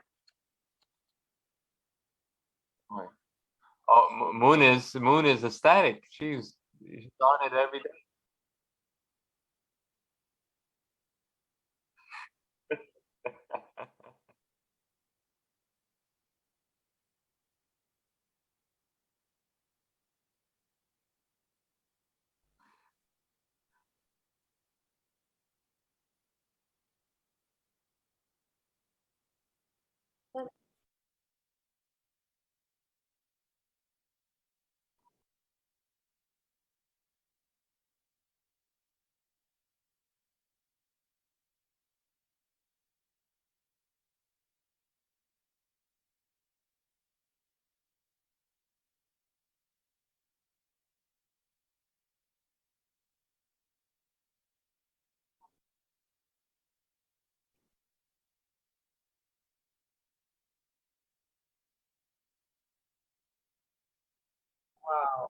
Right. Oh, Moon is ecstatic. She's on it every day. Wow.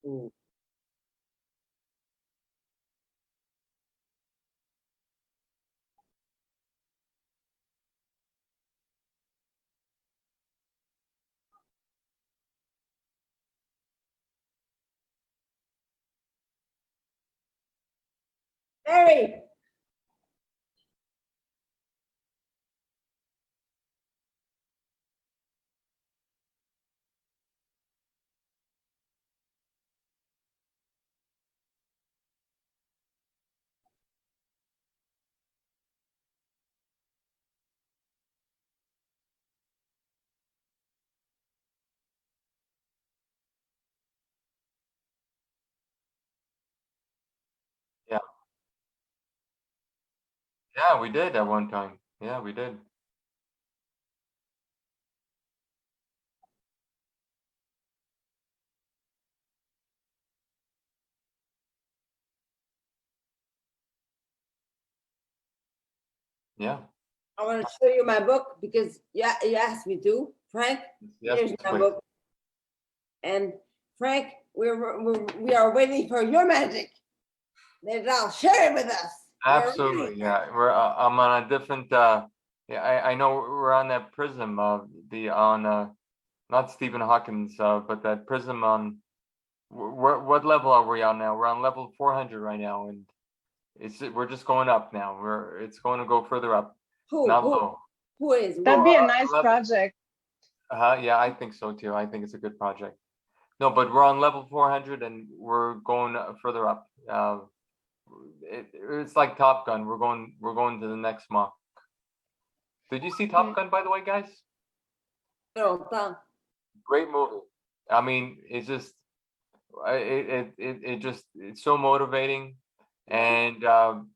Mm. Mary, Yeah. Yeah, we did at one time. Yeah, we did. Yeah. I want to show you my book because you asked me to. Frank, Yes, here's my please. book. And Frank, we are waiting for your magic. That I'll share it with us. We're Absolutely. ready. Yeah. I'm on a different yeah, I know we're on that prism of the on not Stephen Hawkins, but that prism on what level are we on now? We're on level 400 right now, and we're just going up now. It's going to go further up, Who, not who, low. who is? That'd be a uh, nice level- project. Yeah, I think so too. I think it's a good project. No, but we're on level 400 and we're going further up. It's like Top Gun. We're going to the next Mach. Did you see Top Gun, by the way, guys? No, Tom. Great movie. I mean, it's just it's so motivating, and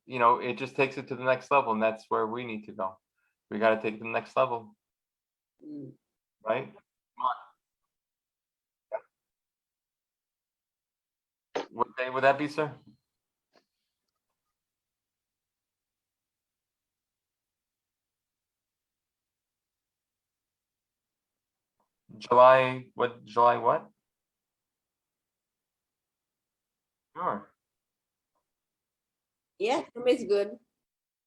you know, it just takes it to the next level, and that's where we need to go. We got to take it to the next level, Mm. right? What day would that be, sir? July what? July what? Sure, Yeah, for me it's good.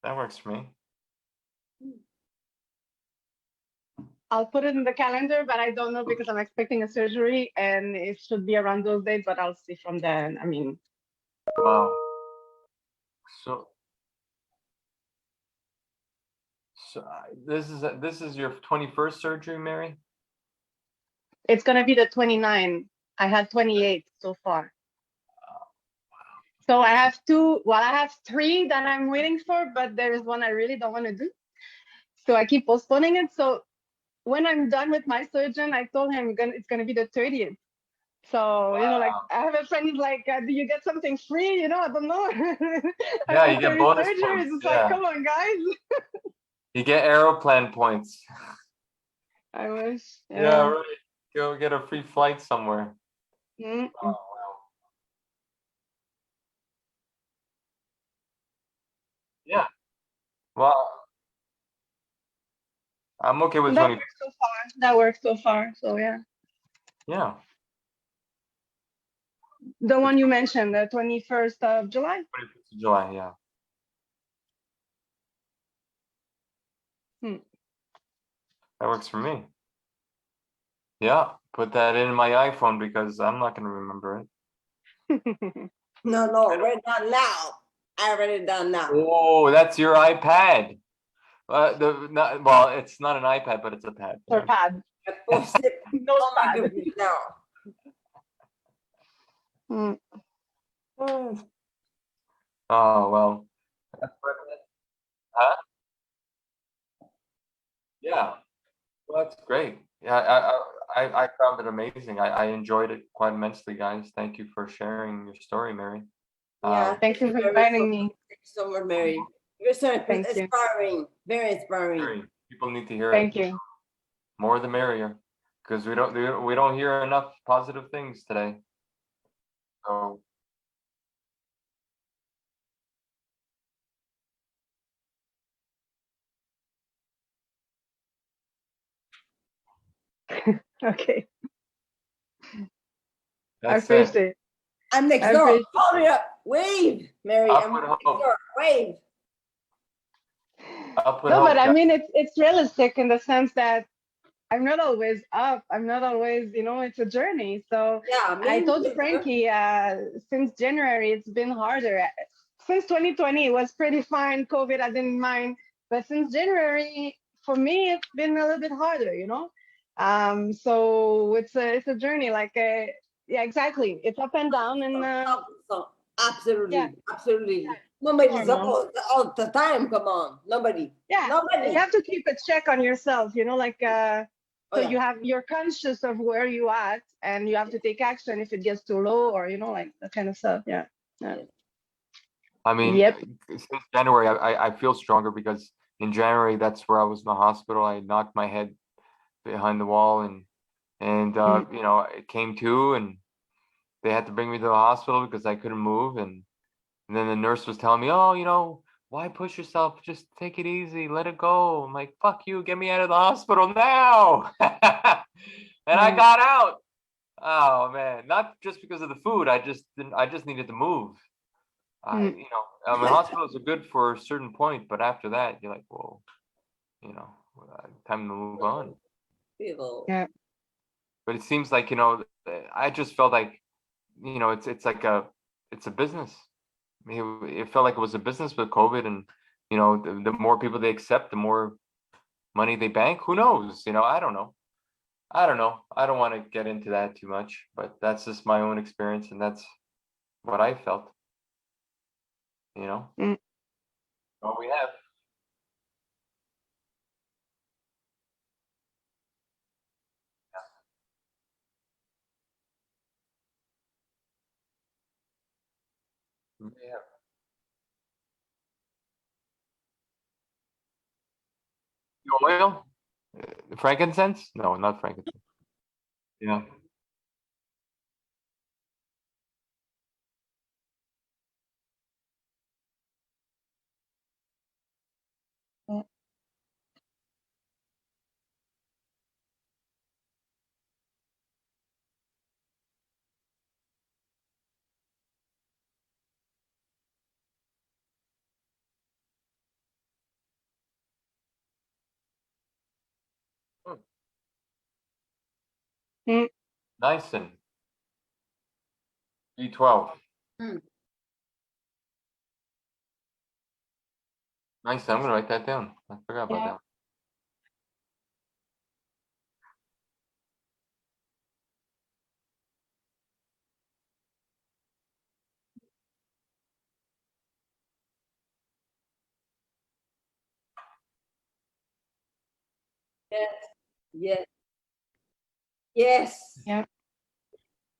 that works for me. I'll put it in the calendar, but I don't know because I'm expecting a surgery and it should be around those dates, but I'll see from then. I mean, Wow. So, this is your 21st surgery, Mary? it's gonna be the 29. I had 28 so far. So I have two, well, I have three that I'm waiting for, but there is one I really don't want to do. So I keep postponing it. So when I'm done with my surgeon, I told him it's gonna be the 30th. So, you know, like Wow. I have a friend who's like, do you get something free? You know, I don't know. Yeah, After you get 30 bonus surgeries, points. it's like, Yeah, come on, guys. you get Aeroplan points. I wish. Yeah, Yeah. right. Go get a free flight somewhere. Mm. Oh, wow. Yeah. Well, I'm okay with That 20. works so far. That works so far. So yeah. Yeah. The one you mentioned, the 21st of July. 21st of July. Yeah. Hmm. That works for me. Yeah. Put that in my iPhone because I'm not going to remember it. No, no, write it down now. I write it down now. Oh, that's your iPad. Well, it's not an iPad, but it's a pad. Or pad. I post it No on my pad. computer now. Hmm. Oh, well. Huh? Yeah. Well, that's great. Yeah, I found it amazing. I enjoyed it quite immensely, guys. Thank you for sharing your story, Mary. Yeah. Thank you for Very inviting much. me. Thank you so much, Mary. You're so Thank you. inspiring. Very inspiring. Very- People need to hear Thank it. you. More the merrier, because we don't hear enough positive things today. So Okay. I that's it. appreciate it. I'm next I door. appreciate Call me up. Wave, Mary. I'm Upward next hope. door. Wave. Upward No, hope, but I guys. mean it's realistic in the sense that I'm not always up. I'm not always, it's a journey. So Yeah, I me told neither. Frankie, since January, it's been harder. Since 2020, it was pretty fine. COVID, I didn't mind. But since January, for me, it's been a little bit harder. So it's a journey. Yeah, exactly. It's up and down, and So, yeah, absolutely, absolutely. Nobody's up normal. all the time. Come on, nobody. Yeah, Nobody. you have to keep a check on yourself. Oh, So yeah. you're conscious of where you at, and you have to take action if it gets too low, or like that kind of stuff. Yeah. Yeah. I mean, Yep. since January, I feel stronger because in January, that's where I was in the hospital. I knocked my head behind the wall, and it came to, and they had to bring me to the hospital because I couldn't move, and then the nurse was telling me, oh, why push yourself? Just take it easy, let it go. I'm like, fuck you, get me out of the hospital now. And I Yeah. got out. Oh man, not just because of the food. I just needed to move. Mm. Hospitals are good for a certain point, but after that, you're like, whoa, time to move on. People. Yeah. But it seems like, I just felt like, it's a business. It felt like it was a business with COVID, and the more people they accept, the more money they bank. Who knows? I don't know. I don't know. I don't want to get into that too much, but that's just my own experience, and that's what I felt. Mm. All we have. We have. The oil, frankincense? No, not frankincense. Yeah. Yeah. Hmm. Mm. Niacin, B12. Hmm. Nice. I'm gonna write that down. I forgot about Yeah. that. Yes. Yes. Yes. Yeah.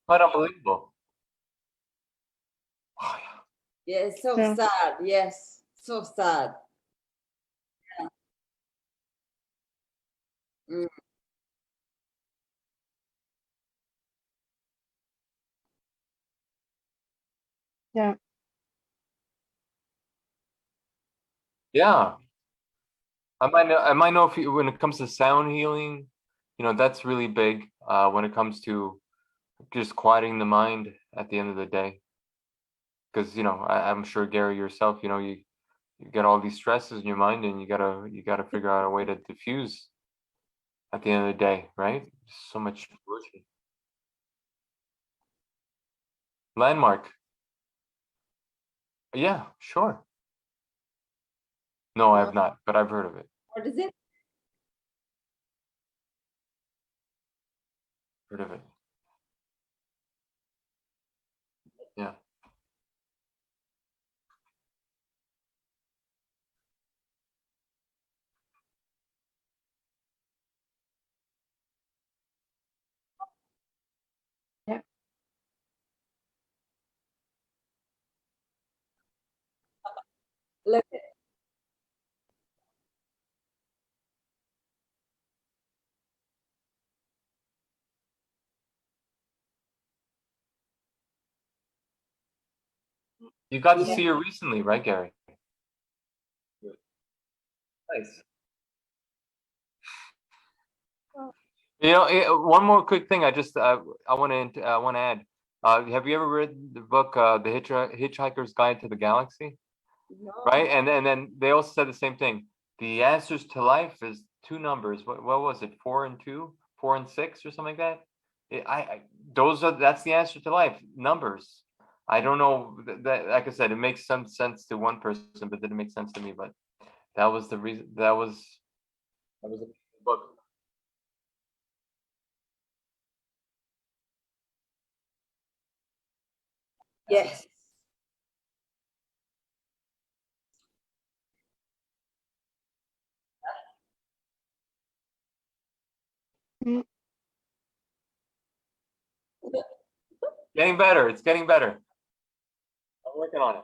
Quite unbelievable. Oh, yeah. Yes. So Yeah. sad. Yes. So sad. Mm. Yeah. Yeah. I might know if when it comes to sound healing, that's really big. When it comes to just quieting the mind at the end of the day, because I'm sure Gary yourself, you get all these stresses in your mind, and you gotta figure out a way to diffuse at the end of the day, right? So much pollution. Landmark. Yeah, sure. No, I No. have not, but I've heard of it. What is it? Heard of it. Yeah. Yeah. Look, You got to yeah. see her recently, right, Gary? Nice. One more quick thing. I want to add. Have you ever read the book, The Hitchhiker's Guide to the Galaxy? No. Right, and then they also said the same thing. The answers to life is two numbers. What was it? 4 and 2, 4 and 6, or something like that. That's the answer to life. Numbers. I don't know that. Like I said, it makes some sense to one person, but didn't make sense to me. But that was the reason. That was the book. Yes. Mm. Getting better. It's getting better. I'm working on it.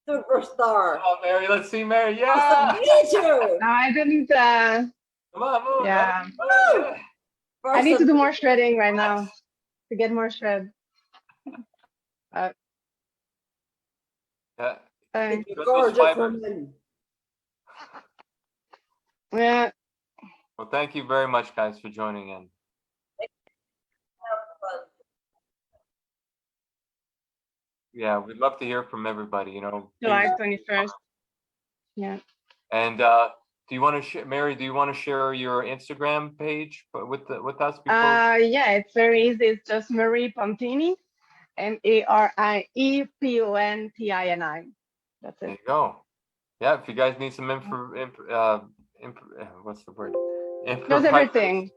Superstar. Oh, Mary, let's see Mary. Awesome Yeah. to meet you. No, I didn't. Come on, move. Yeah, Woo! Yeah. I need to Awesome. do more shredding right now to get more shred. Uh, Yeah. uh, You're Got those gorgeous fibers. woman. yeah, Well, thank you very much, guys, for joining in. Yeah, we'd love to hear from everybody. July Please. 21st. Yeah. And do you want to share, Mary? Do you want to share your Instagram page with us before? Yeah, it's very easy. It's just Marie Pontini, MariePontini. That's There it. you go. Yeah, if you guys need some what's the word? There's Improvisation. everything.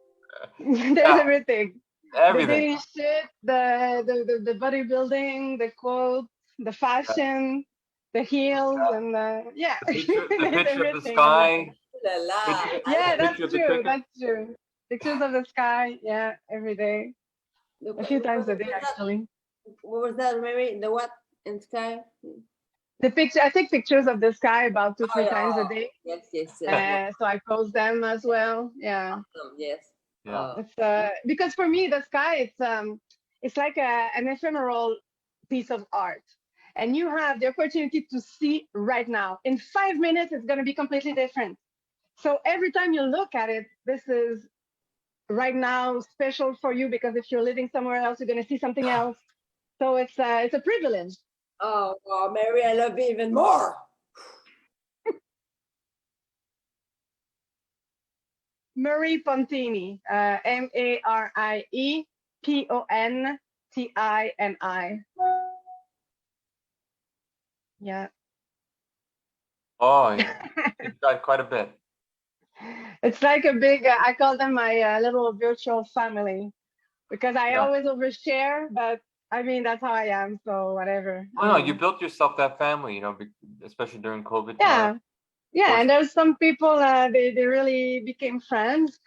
There's Yeah, everything. The everything. daily shit, the bodybuilding, the quotes, the fashion, the heels, and yeah, The there's picture of the everything on sky. there. La la. Yeah, that's Picture of the true. cricket. That's true. Pictures of the sky. Yeah, every day. Look, A few times a day, what was that? actually. What was that, Mary? The what in sky? The picture. I take pictures of the sky about two, Oh, three yeah. times a day. Yes, yes, yes. So I post them as well. Yeah. Yes. Yeah. It's because for me the sky it's like an ephemeral piece of art, and you have the opportunity to see right now. In 5 minutes, it's going to be completely different. So every time you look at it, this is right now special for you, because if you're living somewhere else, you're going to see something else. So it's a privilege. Oh, well, Mary, I love you even more. Marie Pontini, MariePontini. Yeah. Oh, yeah. You've got quite a bit. It's like a big, I call them my little virtual family, because I Yeah. always overshare, but I mean, that's how I am. So whatever. Oh no, you built yourself that family, especially during COVID Yeah. time. Yeah. course. And there's some people, they really became friends.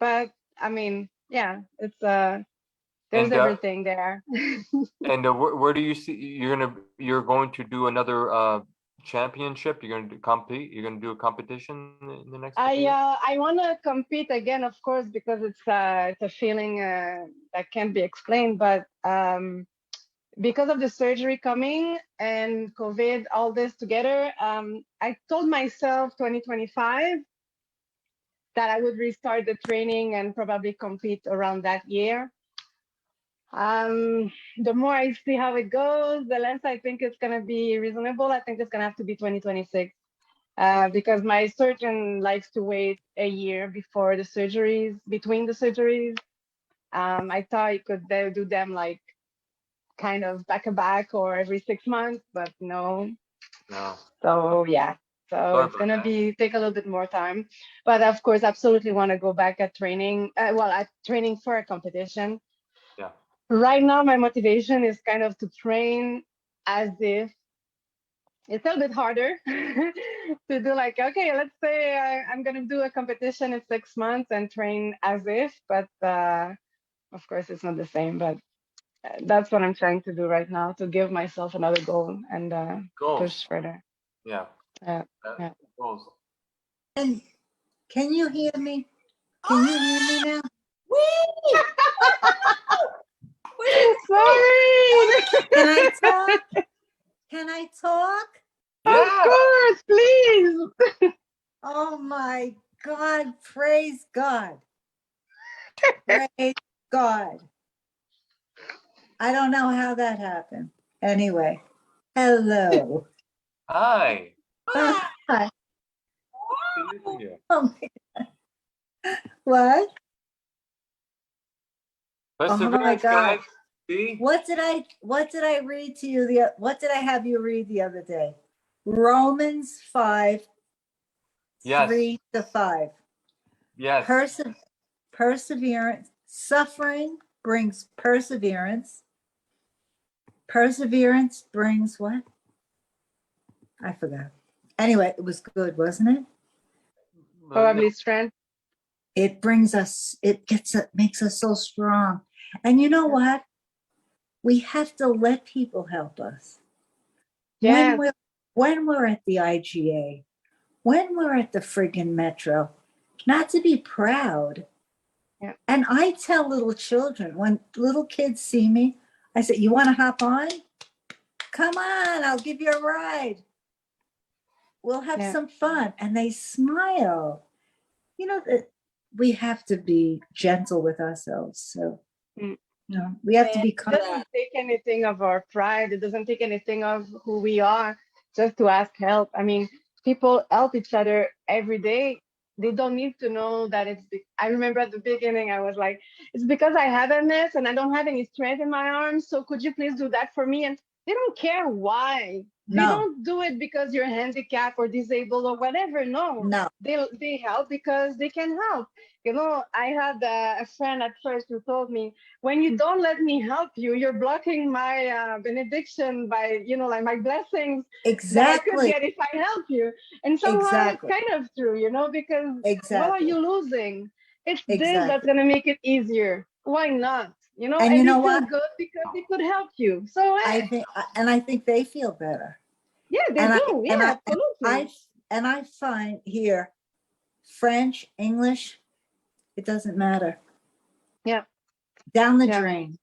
But I mean, yeah, there's And everything there. where do you see you're going to do another championship? You're going to compete. You're going to do a competition in the next couple of years? I want to compete again, of course, because it's a feeling that can't be explained. But because of the surgery coming and COVID, all this together, I told myself 2025 that I would restart the training and probably compete around that year. The more I see how it goes, the less I think it's going to be reasonable. I think it's going to have to be 2026. Because my surgeon likes to wait a year before the surgeries, between the surgeries. I thought he could do them like kind of back to back or every 6 months, but no. No. So yeah, so Sorry it's about gonna that. take a little bit more time. But of course, absolutely want to go back at training. At training for a competition. Yeah. Right now, my motivation is kind of to train as if it's a little bit harder to do, like, okay, let's say I'm going to do a competition in 6 months and train as if, but of course it's not the same. But that's what I'm trying to do right now, to give myself another goal and Goals. push further. Yeah. Yeah. that- Yeah. Goals. And can you hear me? Can you hear me now? Whee! What is Sorry. Can I talk? Can I talk? Of Yeah. course, please. Oh my God, praise God. Praise God. I don't know how that happened. Anyway, hello. Hi. Ah, Hi. Good to see you. Oh my God. What? Perseverance, God. guys. See? What did I read to you what did I have you read the other day? Romans 5, Yes. 3-5. Yes. Perseverance, suffering brings perseverance. Perseverance brings what? I forgot. Anyway, it was good, wasn't it? Probably strength. It brings us, makes us so strong. And you know what? We have to let people help us. Yes. When we're at the IGA, when we're at the friggin' Metro, not to be proud. Yeah. And I tell little children, when little kids see me, I say, you want to hop on? Come on, I'll give you a ride. We'll have Yeah. some fun. And they smile. You know, that we have to be gentle with ourselves. So, Mm. you know, we have to be It doesn't take anything of our pride. It doesn't take anything of who we are just to ask help. I mean, people help each other every day. They don't need to know that I remember at the beginning, I was like, it's because I have MS and I don't have any strength in my arms. So could you please do that for me? And they don't care why. They No. don't do it because you're handicapped or disabled or whatever. No, No. they help because they can help. You know, I had a friend at first who told me, when you don't let me help you, you're blocking my benediction by, like my blessings that I could Exactly. get if I help you. And somehow Exactly. it's kind of true, because what are Exactly. you losing? It's this Exactly. that's going to make it easier. Why not? And And you they know feel what? good because they could help you. So, I think they feel better. yeah, they And do. Yeah, absolutely. I find here, French, English, it doesn't matter. Yeah. Down the Yeah. drain.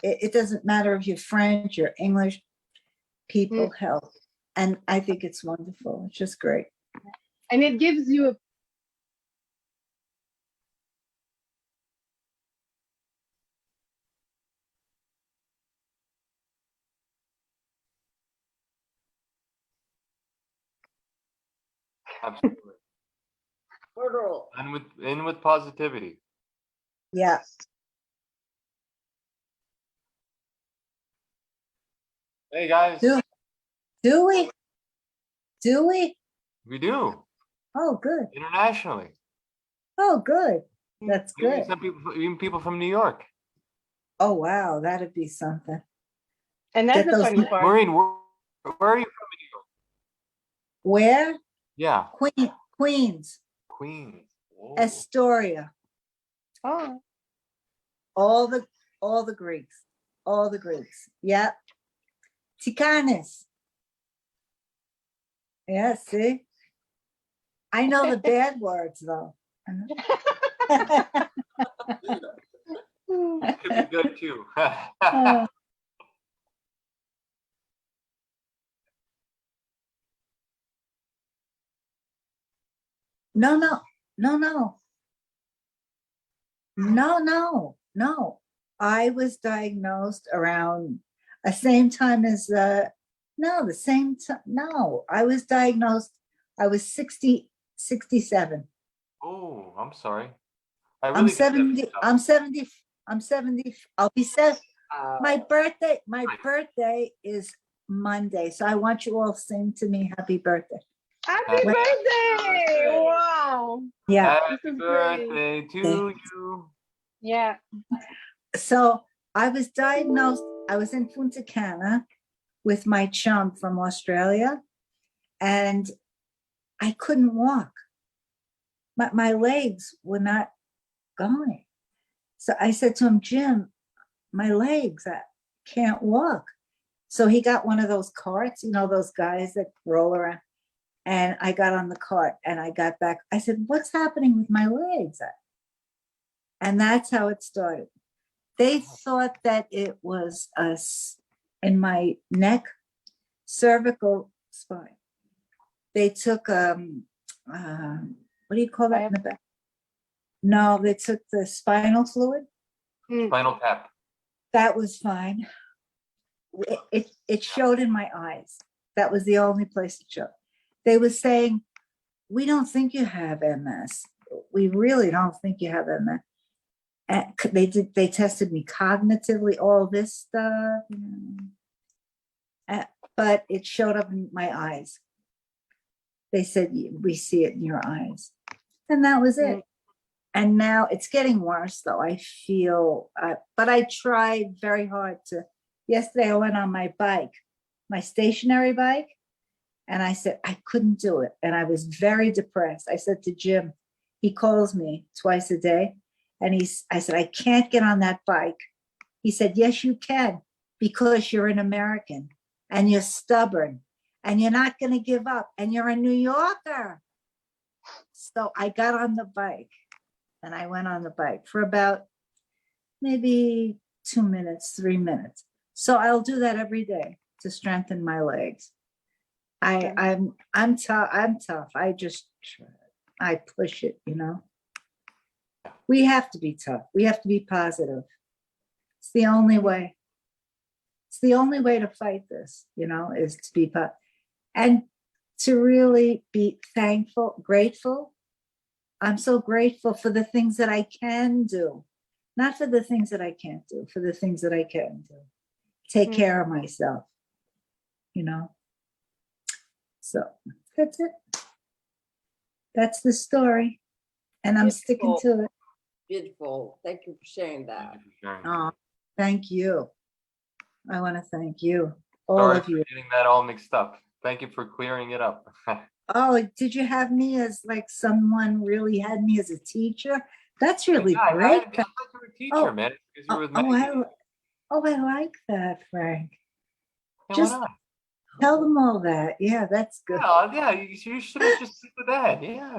It doesn't matter if you're French or English, people help. And I think it's wonderful. It's just great. And it gives you a Absolutely. Portal. And with positivity. Yeah. Hey guys. Do we? Do we? We do. Oh, good. Internationally. Oh, good. That's Even good. some people, even people from New York. Oh, wow. That'd be something. and that's Get the those- funny part. Maureen, where are you from in New York? Where? Yeah. Queens, Queens. Whoa. Astoria, Oh, all the Greeks, all the Greeks. Yep. Tikanis. Yeah, see? I know the bad words though. Could be good too. Uh, no, no, no, no. No. I was diagnosed around the same time as no, the same time. No, I was diagnosed. I was 67. Oh, I'm sorry. I I'm really did that 70. mixed up. I'm 70. I'm 70. I'll be 7. Uh, My birthday is Monday. So I want you all to sing to me happy birthday. happy Happy birthday! birthday. Wow. Yeah. Happy This is great. birthday to you. Yeah. So I was diagnosed. I was in Punta Cana with my chum from Australia, and I couldn't walk. My legs were not going. So I said to him, Jim, my legs, I can't walk. So he got one of those carts, you know, those guys that roll around. And I got on the cart and I got back. I said, what's happening with my legs? And that's how it started. They thought that it was us in my neck, cervical spine. They took, what do you call that in the back? No, they took the spinal fluid. Spinal tap. That was fine. It showed in my eyes. That was the only place it showed. They were saying, we don't think you have MS. We really don't think you have MS. And they tested me cognitively, all this stuff. But it showed up in my eyes. They said, we see it in your eyes. And that was it. And now it's getting worse, though. I feel, but I tried very hard to. Yesterday, I went on my bike, my stationary bike, and I said, I couldn't do it. And I was very depressed. I said to Jim, he calls me twice a day, and I said, I can't get on that bike. He said, yes, you can, because you're an American, and you're stubborn, and you're not going to give up, and you're a New Yorker. So I got on the bike. And I went on the bike for about maybe 2 minutes, 3 minutes. So I'll do that every day to strengthen my legs. I'm tough. I'm tough. I push it, you know. We have to be tough. We have to be positive. It's the only way. It's the only way to fight this, you know, is to be and to really be thankful, grateful. I'm so grateful for the things that I can do, not for the things that I can't do, for the things that I can do. Take care of myself, you know. So that's it. That's the story. And I'm sticking to it. Beautiful. Thank you for sharing that. Thank you for sharing. Oh, thank you. I want to thank you, all Sorry of for you. getting that all mixed up. Thank you for clearing it up. Oh, did you have me as like someone really had me as a teacher? That's really Yeah, great. I thought you were a teacher, Oh, man. Because you were with I like that, Frank. Yeah, just- why not? Tell them all that. Yeah, that's good. Yeah, you should have just stick with that. Yeah.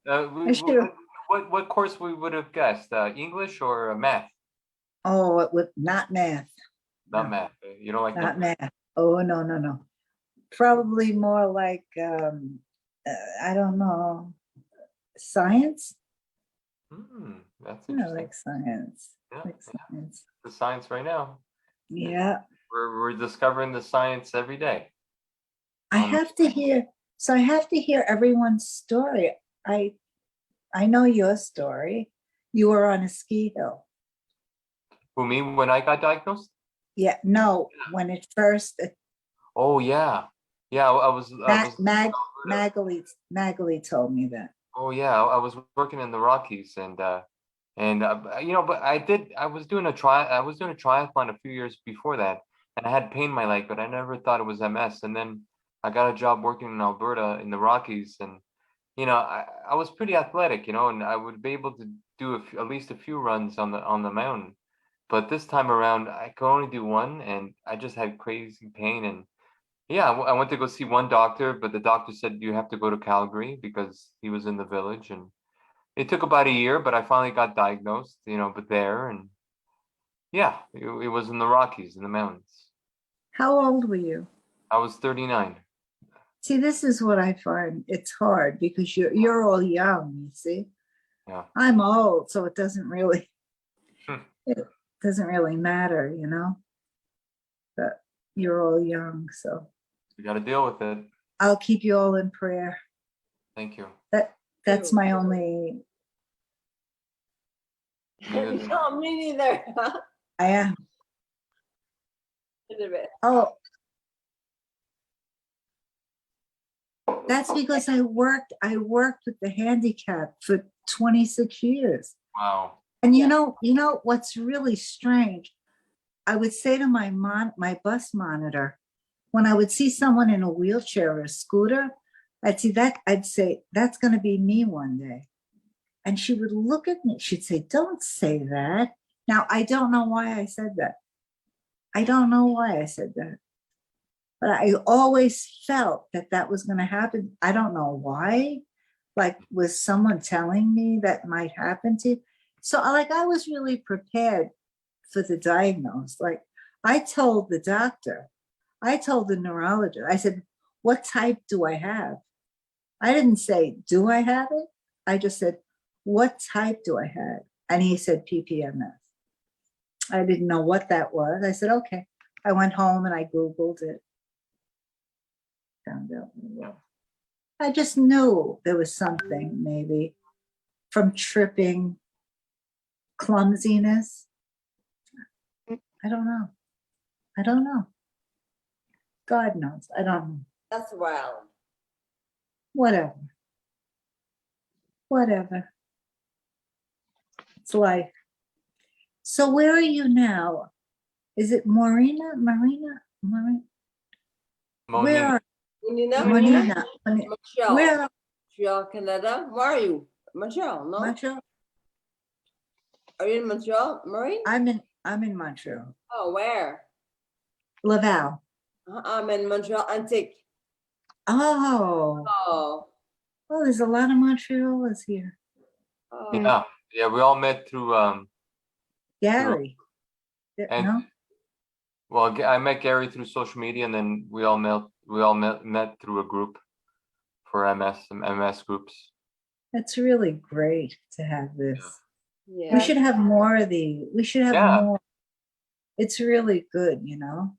I should. What course we would have guessed? English or math? Oh, it would not math. Not No. math. You don't like Not numbers? math. Oh, no. Probably more like I don't know, science. That's I interesting. like science. Yeah, Like yeah. science. The science right now. Yeah. We're discovering the science every day. I have to hear everyone's story. I know your story. You were on a ski hill. Who, me, when I got diagnosed? Yeah, no, when it first, Oh yeah. Yeah, I was Magali told me that. Oh yeah, I was working in the Rockies and you know, but I was doing a triathlon a few years before that, and I had pain in my leg, but I never thought it was MS. And then I got a job working in Alberta in the Rockies, and you know, I was pretty athletic, you know, and I would be able to do at least a few runs on the mountain. But this time around, I could only do one, and I just had crazy pain. And yeah, I went to go see one doctor, but the doctor said you have to go to Calgary because he was in the village. And it took about a year, but I finally got diagnosed, you know, but there. And yeah, it was in the Rockies, in the mountains. How old were you? I was 39. See, this is what I find. It's hard because you're all young, you see. Yeah. I'm old, so it doesn't really Hmm. it doesn't really matter, you know. But you're all young, so We got to deal with it. I'll keep you all in prayer. Thank you. That's my only. No, me neither. I am. Wait a minute. Oh, that's because I worked with the handicap for 26 years. Wow. And you know what's really strange? I would say to my bus monitor, when I would see someone in a wheelchair or a scooter, I'd say, that's going to be me one day. And she would look at me. She'd say, don't say that. Now, I don't know why I said that. I don't know why I said that. But I always felt that that was going to happen. I don't know why. Like, was someone telling me that might happen to you? So, like, I was really prepared for the diagnosis. Like, I told the doctor, I told the neurologist, I said, what type do I have? I didn't say, do I have it? I just said, what type do I have? And he said, PPMS. I didn't know what that was. I said, okay. I went home and I Googled it. Found out. I just knew there was something, maybe from tripping, clumsiness. I don't know. I don't know. God knows. I don't know. That's wild. Whatever. Whatever. It's life. So where are you now? Is it Marina? Where Monique, are Monina? Marina? Montreal. Where are Montreal, Canada. Where are you? Montreal, no? Montreal? Are you in Montreal, Maureen? I'm in Montreal. Oh, where? Laval. I'm in Montreal, Antique. Oh, Oh. well, there's a lot of Montrealers here. Oh. yeah, we all met through Gary. and No? well, I met Gary through social media, and then we all met through a group for some MS groups. That's really great to have this. Yeah. We should have more of these. We should have Yeah. more. It's really good, you know?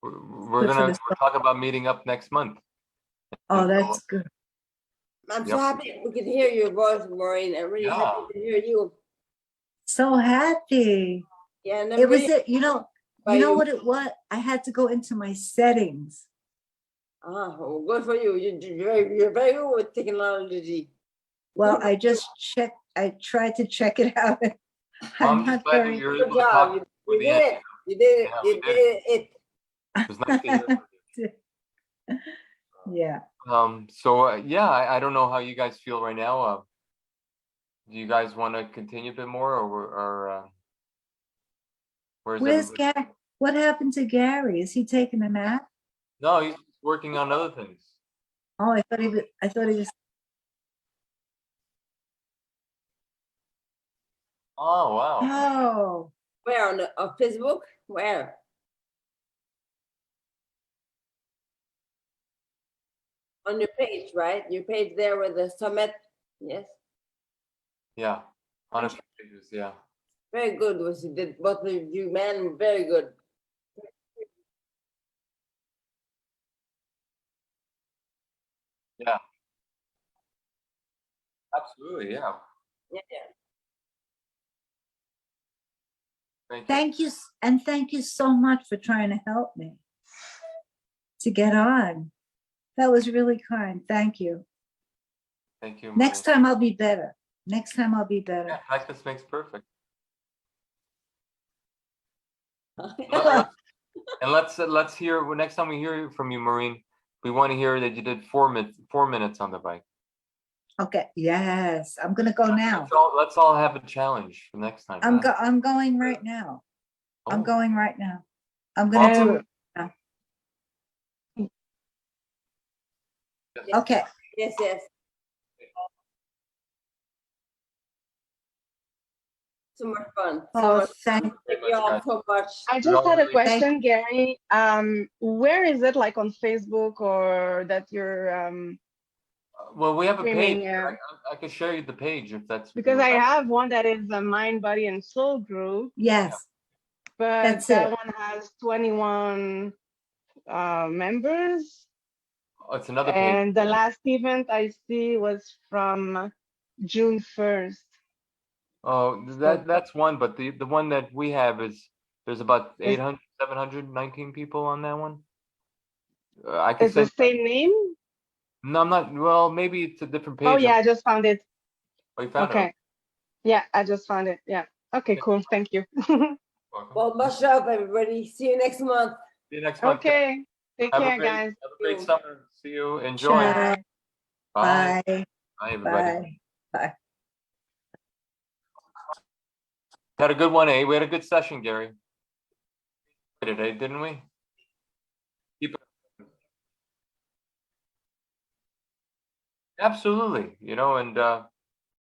We're Good for gonna the talk about meeting up next month. Oh, that's good. I'm so Yep. happy we can hear your voice, Maureen. I'm really Yeah. happy to hear you. So happy. Yeah, and I'm It was really it, you know what it was? I had to go into my settings. well, good for you. You're very good with technology. Well, I just checked, I tried to check it out. I'm I'm just not glad that very. you're Good able to talk job. for You the did end. it. You did it. Yeah, You we did did it. It was nice to hear from you. Yeah. So yeah, I don't know how you guys feel right now. Do you guys want to continue a bit more, or where's Where's everybody? Gary? What happened to Gary? Is he taking a nap? No, he's working on other things. Oh, I thought he was. Oh wow. Oh, Where on Facebook? Where? On your page, right? Your page there with the summit. Yes. Yeah, on a few pages. Yeah. Very good. Was you did both of you, man. Very good. Yeah. Absolutely. Yeah. Yeah. Thank you. thank you so much for trying to help me to get on. That was really kind. Thank you. Thank you. Next Maria. time I'll be better. Next time I'll be better. Yeah, practice makes perfect. Yeah. And let's hear. Well, next time we hear from you, Maureen, we want to hear that you did 4 minutes on the bike. Okay. Yes, I'm gonna go now. Let's all have a challenge for next time. I'm going right now. I'm Oh. going right now. I'm gonna do it. now. Okay. Yes, yes. So much fun. So Oh, much fun. thank Thank very you much, all guys. so much. I just had a Thank- question, Gary. Where is it, like on Facebook, or that you're Well, we have a streaming? page. I could share you the page if that's Because I have one that is a Mind, Body, and Soul group, Yes, but That's that it. one has 21 members. Oh, it's another page. And the last event I see was from June 1st. Oh, that's one, but the one that we have is there's about 800, 719 people on that one. I could It's the say same name? no, I'm not. Well, maybe it's a different page. Oh, yeah, I just found it. Oh, you found it. Okay. Yeah, I just found it. Yeah. Okay, cool. Thank you. Welcome. Well, much love, everybody. See you next month. See you next month. Okay. Take Have a care, great, guys. have a great summer. See you. Enjoy. Bye. Bye. Bye. Bye, everybody. Bye. Bye. Had a good one, eh? We had a good session, Gary. Today, didn't we? Keep it- Absolutely, and